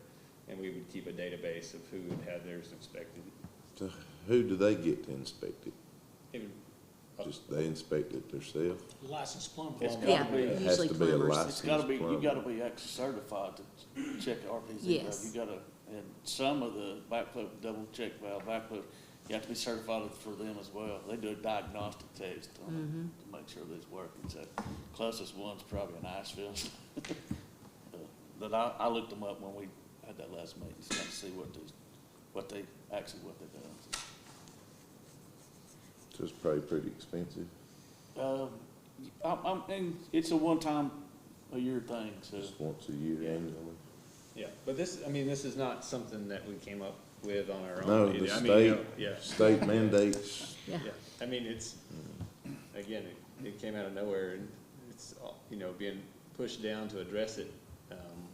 and we would keep a database of who had had theirs inspected. So who do they get to inspect it? It would, Just they inspect it themselves? Licensed plumber. It's Yeah, gotta be, It has usually to be a plumbers. licensed it's gotta be, you plumber. gotta be actually certified to check the RPZ. Yes. You gotta, and some of the backflow, double check valve, backflow, you have to be certified for them as well. They do a diagnostic test on it to make sure that it's working. So closest one's probably in Iceville. But I looked them up when we had that last meeting, just to see what they done. So it's probably pretty expensive. And it's a one-time a year thing, so. Just once a year annually. yeah, but this is not something that we came up with on our own. No, either. the I mean, state, yeah. state mandates. Yeah. Yeah, I mean, it's, again, it came out of nowhere, and it's, being pushed down to address it,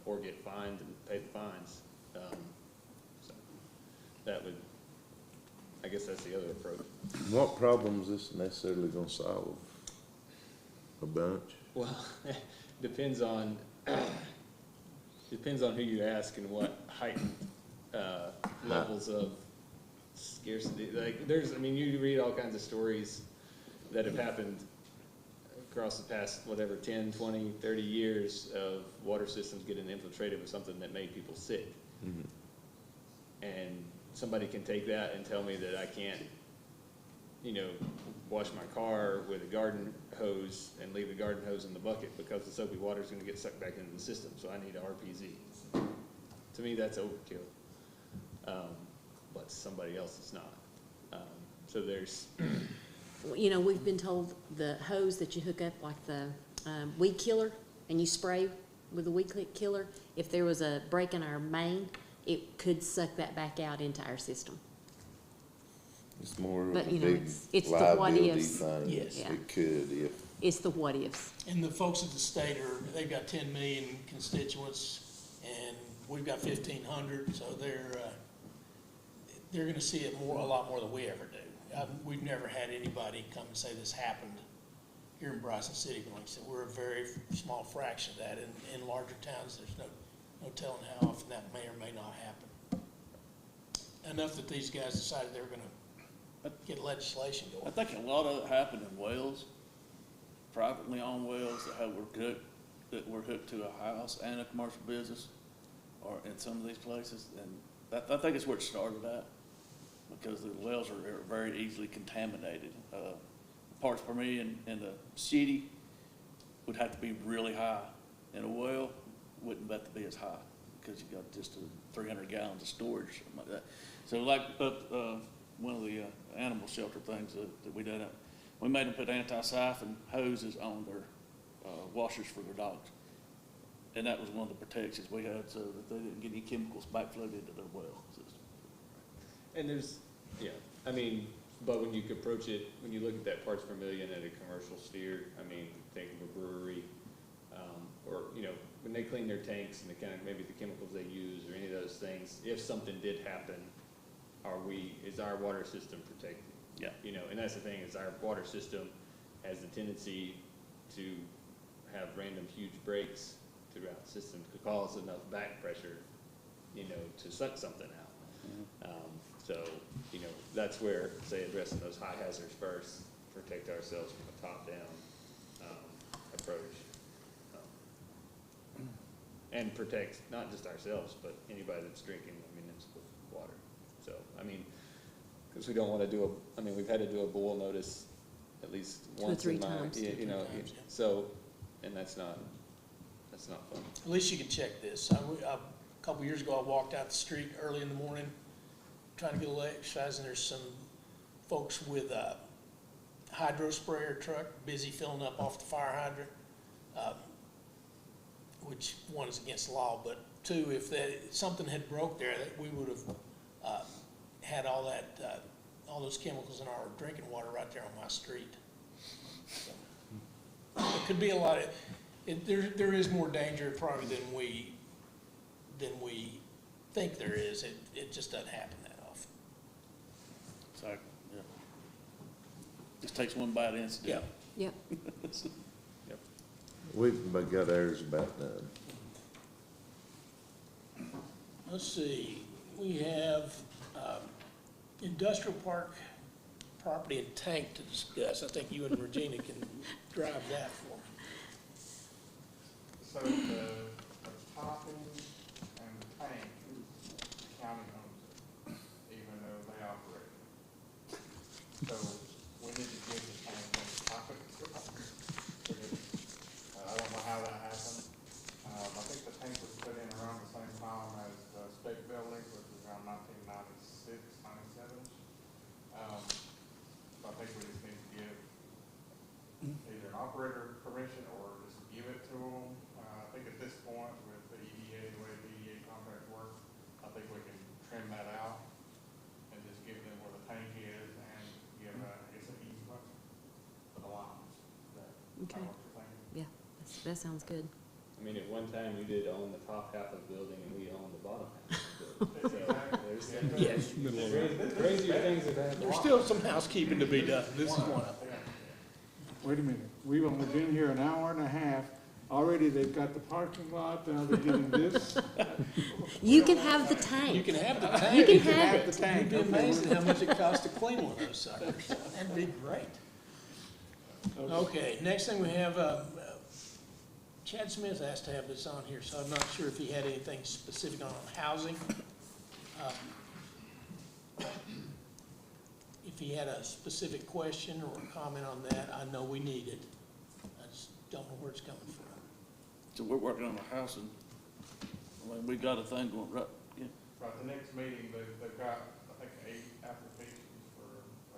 or get fined and pay the fines. So that would, I guess that's the other approach. What problems is this necessarily gonna solve? A bunch? Well, depends on who you ask and what heightened, levels of scarcity. Like, you read all kinds of stories that have happened across the past, 10, 20, 30 years of water systems getting infiltrated with something that made people sick. And somebody can take that and tell me that I can't, wash my car with a garden hose and leave the garden hose in the bucket because the soapy water is gonna get sucked back into the system, so I need an RPZ. To me, that's overkill. But somebody else is not. So there's, We've been told the hose that you hook up, like the weed killer, and you spray with the weed killer, if there was a break in our main, it could suck that back out into our system. It's more of a But, big it's the what liability ifs. thing. Yes. Yeah. It could if, It's the what ifs. And the folks at the state they've got 10 million constituents, and we've got 1,500, so they're gonna see it a lot more than we ever do. We've never had anybody come and say this happened here in Bryson City, but like I said, we're a very small fraction of that. In larger towns, there's no telling how often that may or may not happen. Enough that these guys decided they were gonna get legislation I going. think a lot of it happened in wells, privately owned wells that were hooked to a house and a commercial business, or in some of these places, and I think it's where it started at, because the wells are very easily contaminated. Parts per million in the city would have to be really high, and a well wouldn't have to be as high, because you got just 300 gallons of storage, something like that. So like one of the animal shelter things that we done. We made them put anti-siphon hoses on their washers for their dogs. And that was one of the protections we had so that they didn't get any chemicals backflowed into their well system. And there's, yeah, I mean, but when you approach it, when you look at that parts per million at a commercial sphere, I mean, think of a brewery, or, you know, when they clean their tanks and the kind of, maybe the chemicals they use or any of those things, if something did happen, is our water system protected? Yeah. You know, and that's the thing, is our water system has the tendency to have random huge breaks throughout the system, could cause enough back pressure, you know, to suck something out. So, you know, that's where, say, addressing those high hazards first, protect ourselves from a top-down approach. And protect not just ourselves, but anybody that's drinking municipal water. So, I mean, because we don't want to do I mean, we've had to do a boil notice at least once in my, you know, so, and that's not fun. At least you can check this. A couple years ago, I walked out the street early in the morning, trying to get a little exercise, and there's some folks with a hydro sprayer truck busy filling up off the fire hydrant, which one is against the law, but two, if something had broke there, that we would have had all those chemicals in our drinking water right there on my street. So, it could be a lot of. There is more danger probably than we think there is. It just doesn't happen that often. So, yeah. Just takes one bad incident. Yep. We've got ours about done. Let's see, we have industrial park property and tank to discuss. I think you and Regina can drive that for me. So the topping and the tank, the county owns it, even though they operate it. So we need to give the tank and the topping. I don't know how that happened. I think the tank was put in around the same time as the state building, which was around 1996, 97. So I think we just need to give either an operator permission or just give it to them. I think at this point with the EDA, the way the EDA contract works, I think we can trim that out and just give them where the tank is and give, I guess, an easement for the lines. Okay. What you're thinking? Yeah, that sounds good. I mean, at one time, you did own the top half of the building and we owned the bottom half of the building. So Yes. there's crazier things that happen. There's still some housekeeping to be done. This is one of them. Wait a minute, we've only been here an hour and a half. Already they've got the parking lot, now they're getting this. You can have the You tank. can have the tank. You can have the it. tank. You'd be amazed at how much it costs to clean one of those suckers. That'd be great. Okay, next thing we have, Chad Smith asked to have this on here, so I'm not sure if he had anything specific on housing. If he had a specific question or a comment on that, I know we need it. I just don't know where it's coming from. So we're working on the house, and I mean, we got a thing going right. Yeah. Right, the next meeting, they've got, I think, 8 applications for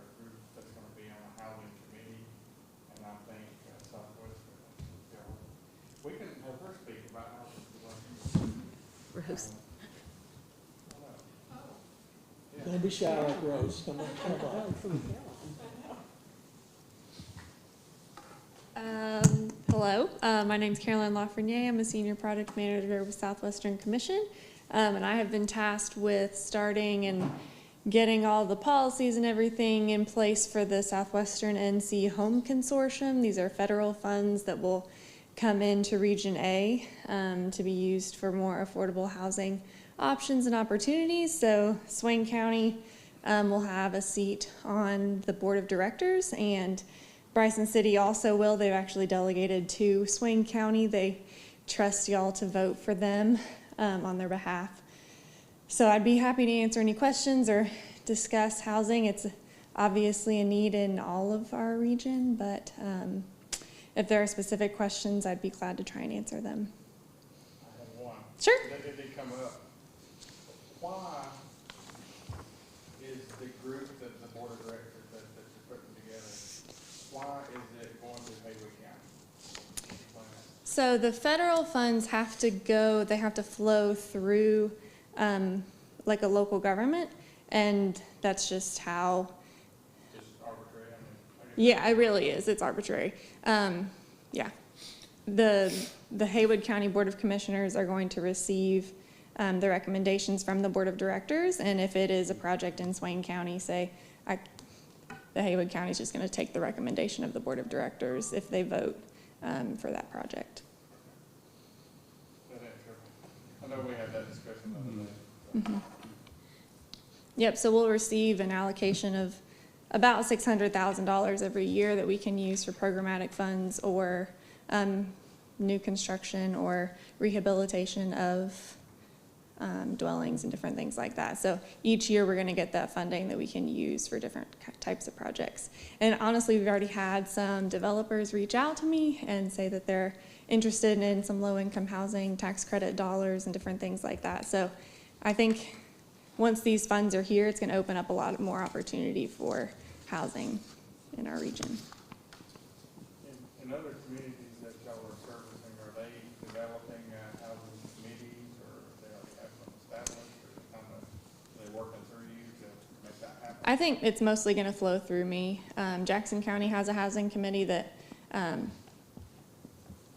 a group that's gonna be on the housing committee, and I think Southwest, we can have her speak about housing. Rose. Don't be shy like Rose. Come on, come on. Hello, my name's Caroline Lafreniere. I'm a senior project manager with Southwestern Commission, and I have been tasked with starting and getting all the policies and everything in place for the Southwestern NC Home Consortium. These are federal funds that will come into Region A to be used for more affordable housing options and opportunities. So Swain County will have a seat on the board of directors, and Bryson City also will. They've actually delegated to Swain County. They trust y'all to vote for them on their behalf. So I'd be happy to answer any questions or discuss housing. It's obviously a need in all of our region, but if there are specific questions, I'd be glad to try and answer them. I have one. Sure. It did come up. Why is the group that So the federal funds have to go, they have to flow through, like a local government, and that's just how, It's arbitrary, I mean, I guess. yeah, it really is, it's arbitrary. Yeah. The Haywood County Board of Commissioners are going to receive, the recommendations from the Board of Directors, and if it is a project in Swain County, the Haywood County is just gonna take the recommendation of the Board of Directors if they vote, for that project. That ain't tricky. I know we had that discussion the other day. Yep, so we'll receive an allocation of about $600,000 every year that we can use for programmatic funds or new construction or rehabilitation of dwellings and different things like that. So each year we're gonna get that funding that we can use for different types of projects. And honestly, we've already had some developers reach out to me and say that they're interested in some low-income housing, tax credit dollars, and different things like that. So I think once these funds are here, it's gonna open up a lot more opportunity for housing in our region. In other communities that y'all are servicing, are they developing housing committees, or they already have some established, or kind of, they working through you to make that happen? I think it's mostly gonna flow through me. Jackson County has a housing committee that,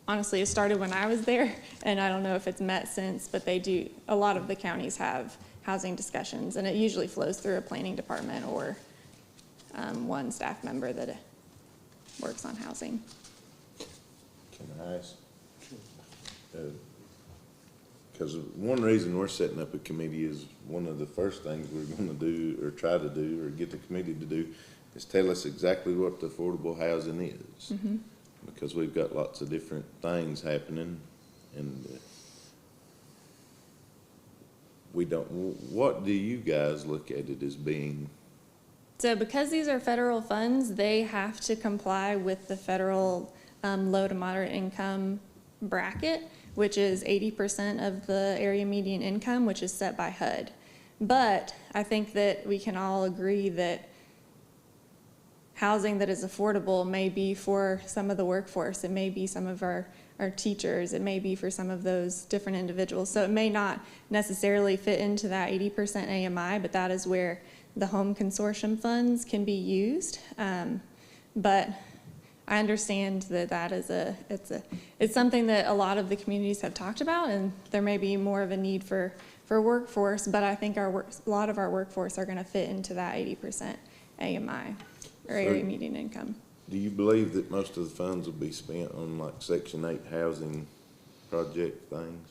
honestly, it started when I was there, and I don't know if it's met since, but they do, a lot of the counties have housing discussions, and it usually flows through a planning department or one staff member that works on housing. Can I ask? Because one reason we're setting up a committee is one of the first things we're gonna do, or try to do, or get the committee to do, is tell us exactly what the affordable housing is. Because we've got lots of different things happening, and we don't, what do you guys look at it as being? So because these are federal funds, they have to comply with the federal low to moderate income bracket, which is 80% of the area median income, which is set by HUD. But I think that we can all agree that housing that is affordable may be for some of the workforce. It may be some of our teachers. It may be for some of those different individuals. So it may not necessarily fit into that 80% AMI, but that is where the home consortium funds can be used. But I understand that it's something that a lot of the communities have talked about, and there may be more of a need for workforce, but I think a lot of our workforce are gonna fit into that 80% AMI, or area median income. Do you believe that most of the funds will be spent on like Section 8 housing project things?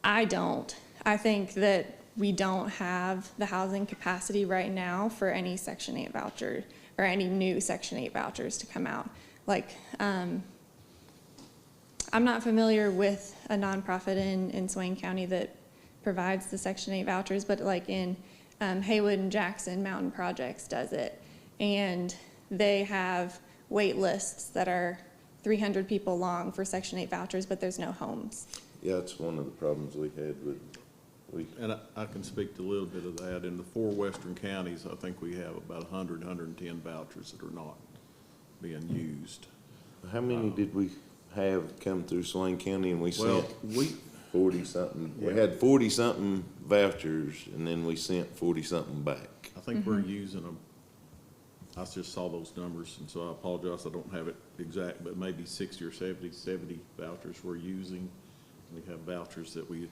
I don't. I think that we don't have the housing capacity right now for any Section 8 voucher or any new Section 8 vouchers to come out. Like, I'm not familiar with a nonprofit in Swain County that provides the Section 8 vouchers, but like in Haywood and Jackson, Mountain Projects does it. And they have wait lists that are 300 people long for Section 8 vouchers, but there's no homes. Yeah, that's one of the problems we had with, And I can speak to a little bit of that. In the 4 western counties, I think we have about 110 vouchers that are not being used. how many did we have come through Swain County, and we Well, sent 40-something? We Yeah. had 40-something vouchers, and then we sent 40-something back. I think we're using them, I just saw those numbers, and so I apologize, I don't have it exact, but maybe 60 or 70 vouchers we're using. We have vouchers that we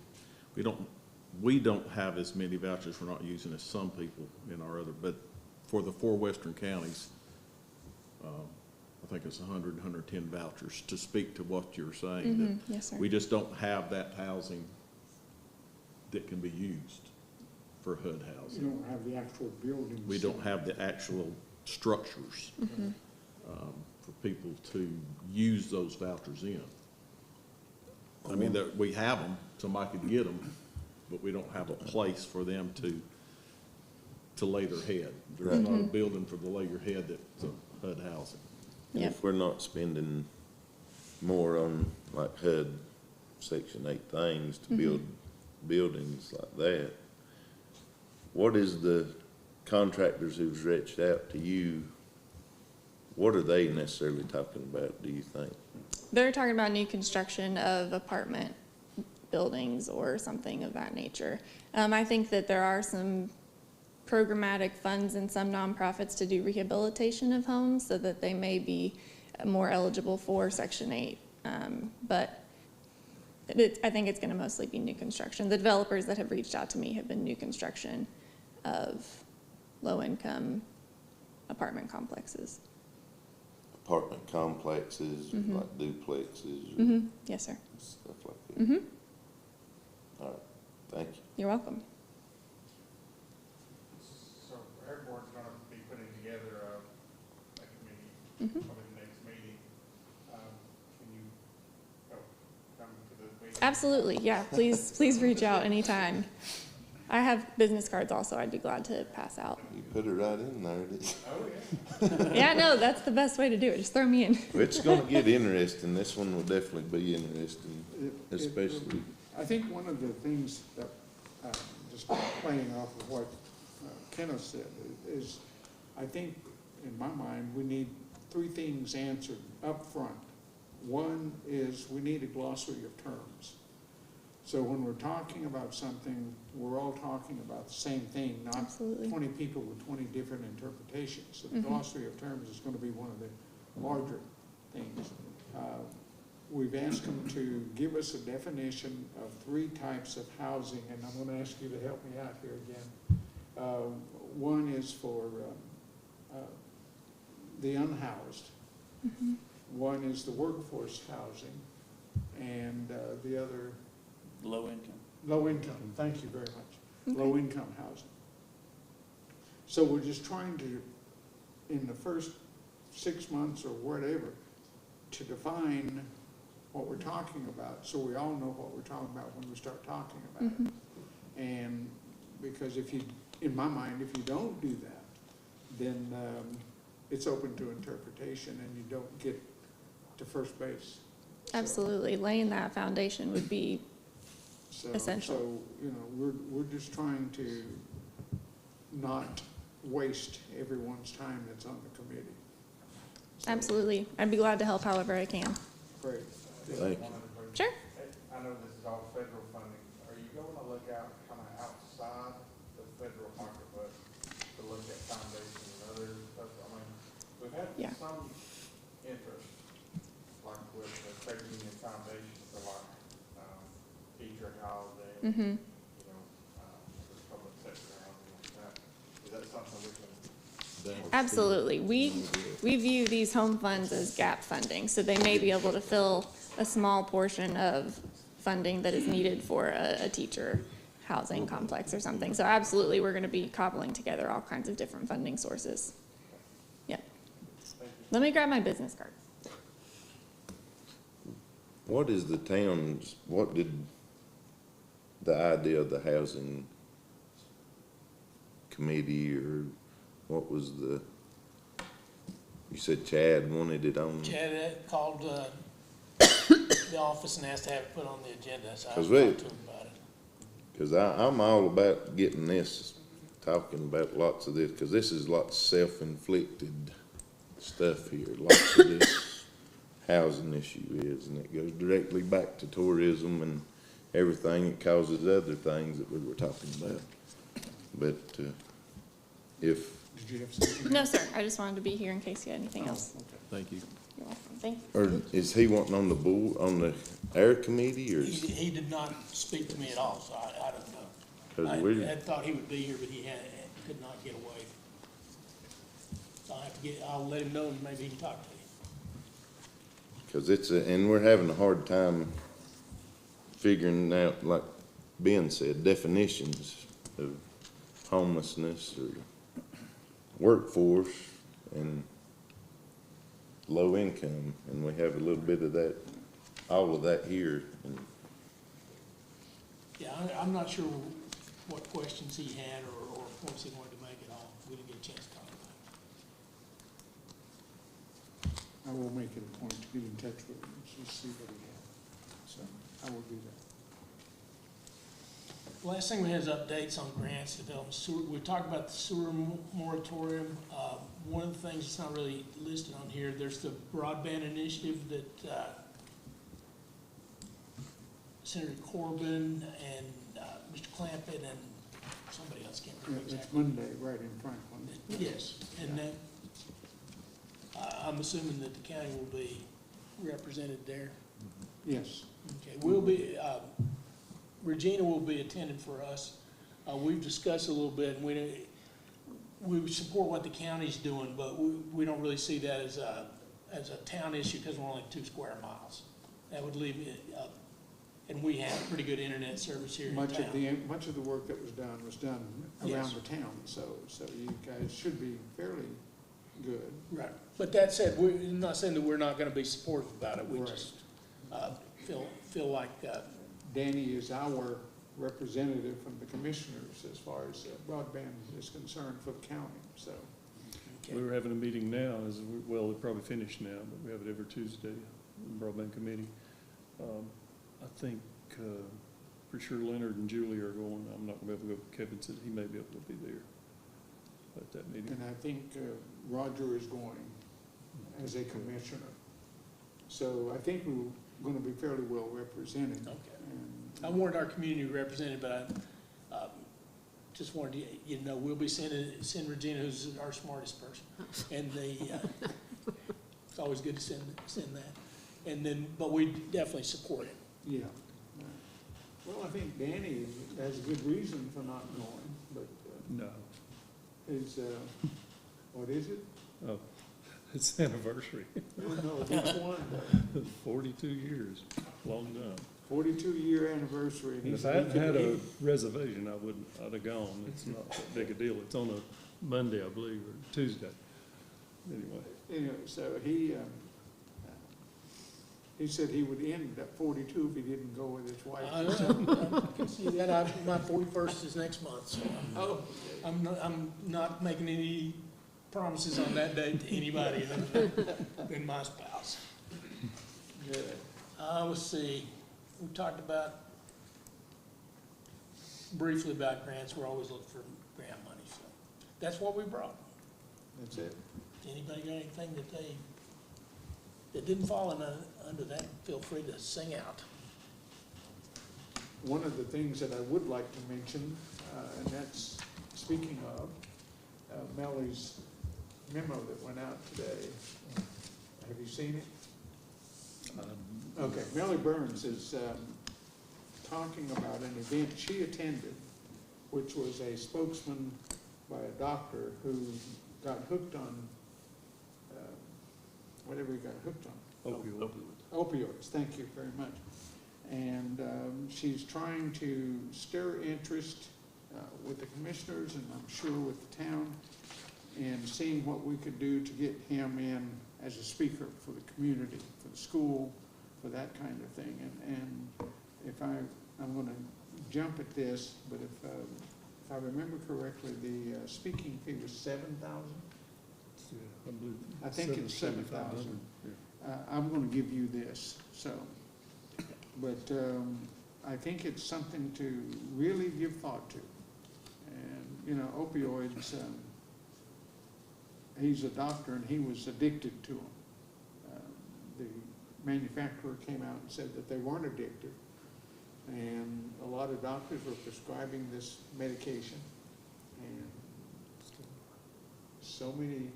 don't have as many vouchers we're not using as some people in our other, but for the 4 western counties, I think it's 100, 110 vouchers, to speak to what you're saying. That Yes, sir. we just don't have that housing that can be used for HUD You housing. don't have the actual buildings. We don't have the actual structures for people to use those vouchers in. I mean, we have them, somebody could get them, but we don't have a place for them to lay their head. There's not a building for the lay your head that's a HUD housing. And Yep. if we're not spending more on like HUD Section 8 things to build buildings like that, what is the contractors who've reached out to you, what are they necessarily talking about, do you think? They're talking about new construction of apartment buildings or something of that nature. I think that there are some programmatic funds in some nonprofits to do rehabilitation of homes so that they may be more eligible for Section 8. But I think it's going to mostly be new construction. The developers that have reached out to me have been new construction of low-income apartment complexes. Apartment complexes, like duplexes, or Mm-hmm. Yes, sir. stuff like that? Mm-hmm. All right, thank you. You're welcome. So our board's gonna be putting together a committee, Mm-hmm. probably the next meeting. Can you come to the meeting? Absolutely, yeah. Please reach out anytime. I have business cards also. I'd be glad to pass out. You put it right in there, didn't you? Oh, yeah. Yeah, no, that's the best way to do it. Just throw me in. It's gonna get interesting, this one will definitely be interesting, It- especially, I think one of the things that, just playing off of what Kenneth said, is I think, in my mind, we need 3 things answered up front. One is we need a glossary of terms. So when we're talking about something, we're all talking about the same thing, not Absolutely. 20 people with 20 different interpretations. So the Mhm. glossary of terms is gonna be one of the larger things. We've asked them to give us a definition of 3 types of housing, and I'm gonna ask you to help me out here again. One is for the unhoused. Mm-hmm. One is the workforce housing, and the other, Low income. low income, thank you very much, Okay. low income housing. So we're just trying to, in the first 6 months or whatever, to define what we're talking about, so we all know what we're talking about when we start talking about it. Mhm. And because if you, in my mind, if you don't do that, then it's open to interpretation and you don't get to first base. So- Absolutely. Laying that foundation would be essential. So, you know, we're just trying to not waste everyone's time that's on the committee. So, absolutely. I'd be glad to help however I can. Great. thank you. Sure. I know this is all federal funding. Are you going to look out, kind of outside the federal pocketbook to look at foundation and other stuff? I mean, we've had Yeah. some interest, like with the credit union foundation for like, teacher housing, Mm-hmm. you know, the public sector housing like that. Is that something we can? Absolutely. We view these home funds as gap funding, so they may be able to fill a small portion of funding that is needed for a teacher housing complex or something. So absolutely, we're gonna be cobbling together all kinds of different funding sources. Yep. Let me grab my business card. What is the town's, what did the idea of the housing committee, or what was the, you said Chad wanted it on? Chad called, the office and asked to have it put on the agenda, so I 'Cause talked we- to him about it. Cause I'm all about getting this, talking about lots of this, cause this is lots of self-inflicted stuff here, lots of this housing issue is, and it goes directly back to tourism and everything. It causes other things that we were talking about. But, if, Did you have something? No, sir. I just wanted to be here in case you had anything else. Okay. Thank you. You're welcome. Thank you. or is he wanting on the board, on the air committee, or? He did not speak to me at all, so I don't know. Cause we, I had thought he would be here, but he could not get away. So I'll let him know and maybe he can talk to you. cause it's and we're having a hard time figuring out, like Ben said, definitions of homelessness or workforce and low income, and we have a little bit of that, all of that here. And Yeah, I'm not sure what questions he had or points he wanted to make at all. We didn't get a chance to talk about it. I will make it a point to get in touch with him, and just see what he had. So I will do that. Last thing we have is updates on grants, development sewer. We talked about the sewer moratorium. one of the things that's not really listed on here, there's the broadband initiative that, Senator Corbin and, Mr. Clampett and somebody else, can't remember It's exactly. Monday, right in Franklin. Yes, and then, I'm assuming that the county will be represented there. Yes, Okay, we'll be, Regina will be attending for us. We've discussed a little bit, and we support what the county's doing, but we don't really see that as a town issue because we're only 2 square miles. That would leave it, and we have pretty good internet service here in town. much of the work that was done Yes. around the town, so you guys should be fairly good. Right, but that said, we're not saying that we're not gonna be supportive about it, we Right. just, feel like, Danny is our representative from the commissioners as far as broadband is concerned for the county, so. okay. We were having a meeting now, well, it probably finished now, but we have it every Tuesday, broadband committee. I think, for sure Leonard and Julie are going. I'm not gonna be able to go. Kevin said he may be able to be there at that meeting. And I think Roger is going as a commissioner. So I think we're gonna be fairly well represented. Okay. And I wanted our community represented, but I just wanted you to know, we'll be sending Regina, who's our smartest person. And it's always good to send that. And then, but we definitely support it. yeah. Well, I think Danny has a good reason for not going, but No, is, what is it? oh, it's the anniversary. No, which one? 42 years, long time. 42-year anniversary. and he And if I said he hadn't had could a eat. reservation, I'd have gone. It's not that big a deal. It's on a Monday, I believe, or Tuesday. Anyway, Anyway, so he said he would end at 42 if he didn't go with his wife. I can see that. My 41st is next month, so Oh, I'm not making any promises on that date to anybody than my spouse. good. Let's see, we talked briefly about grants. We're always looking for grant money, so that's what we brought. That's it. Anybody got anything that didn't fall under that, feel free to sing out. One of the things that I would like to mention, and that's, speaking of, Melly's memo that went out today. Have you seen it? Okay, Melly Burns is talking about an event she attended, which was a spokesman by a doctor who got hooked on, whatever he got hooked on. Opioids, thank you very much. And she's trying to stir interest with the commissioners and I'm sure with the town and seeing what we could do to get him in as a speaker for the community, for the school, for that kind of thing. And if I'm gonna jump at this, but if I remember correctly, the speaking fee was $7,000. I think it's 7,000. I'm gonna give you this, so. But I think it's something to really give thought to. And, opioids, he's a doctor and he was addicted to them. The manufacturer came out and said that they weren't addictive. And a lot of doctors were prescribing this medication. And so many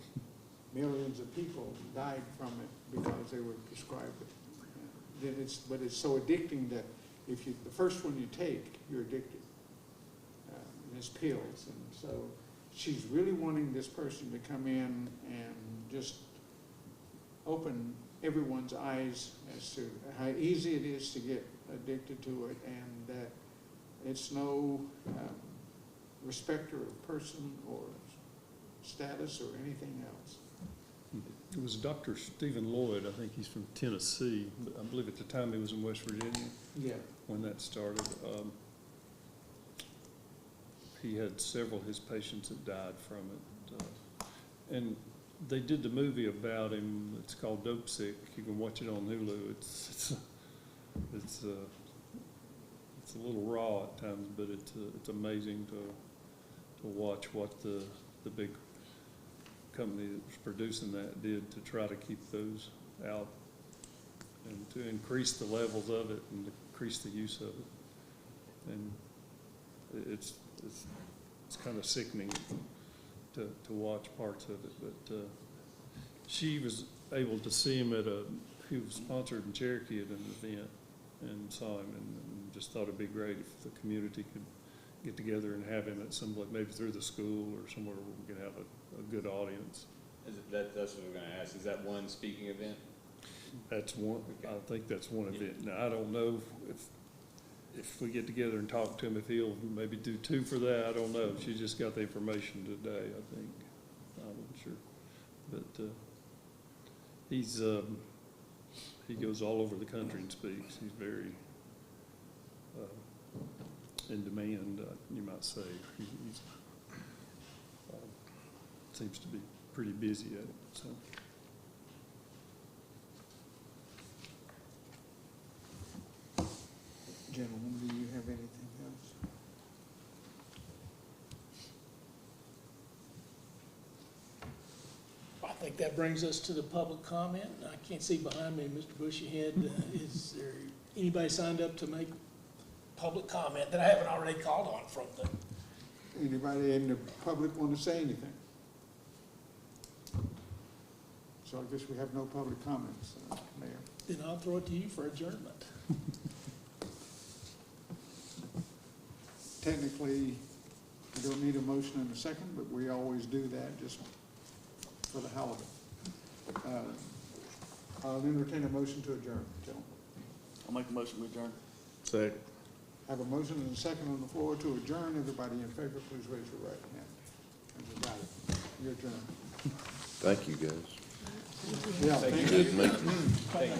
millions of people died from it because they were prescribed it. Then but it's so addicting that the first one you take, you're addicted. And it's pills. And so she's really wanting this person to come in and just open everyone's eyes as to how easy it is to get addicted to it and that it's no respecter of person or status or anything else. it was Dr. Stephen Lloyd. I think he's from Tennessee. But I believe at the time he was in West Virginia Yeah. when that started. He had several of his patients that died from it. And they did the movie about him. It's called Dope Sick. You can watch it on Hulu. It's a little raw at times, but it's amazing to watch what the big company that was producing that did to try to keep those out and to increase the levels of it and increase the use of it. And it's kind of sickening to watch parts of it, but she was able to see him he was sponsored in Cherokee at an event and saw him and just thought it'd be great if the community could get together and have him at some, maybe through the school or somewhere where we could have a good audience. That's what we're gonna ask, is that one speaking event? That's one, I think that's one event. Now, I don't know if we get together and talk to him, if he'll maybe do 2 for that, I don't know. She just got the information today, I think. I'm not sure. But, he goes all over the country and speaks. He's very, in demand, you might say. He's seems to be pretty busy at it, so. Gentlemen, do you have anything else? I think that brings us to the public comment. I can't see behind me, Mr. Bushyhead. Is there anybody signed up to make public comment that I haven't already called on from them? Anybody in the public want to say anything? So I guess we have no public comments, Mayor. Then I'll throw it to you for adjournment. Technically, we don't need a motion in a second, but we always do that just for the hell of it. I'll entertain a motion to adjourn, gentlemen. I'll make a motion to adjourn. Second. Have a motion and a second on the floor to adjourn. Everybody in favor, please raise your right hand. Everybody, you're adjourned. Thank you, guys. Yeah, thank you. Good meeting. Thank you.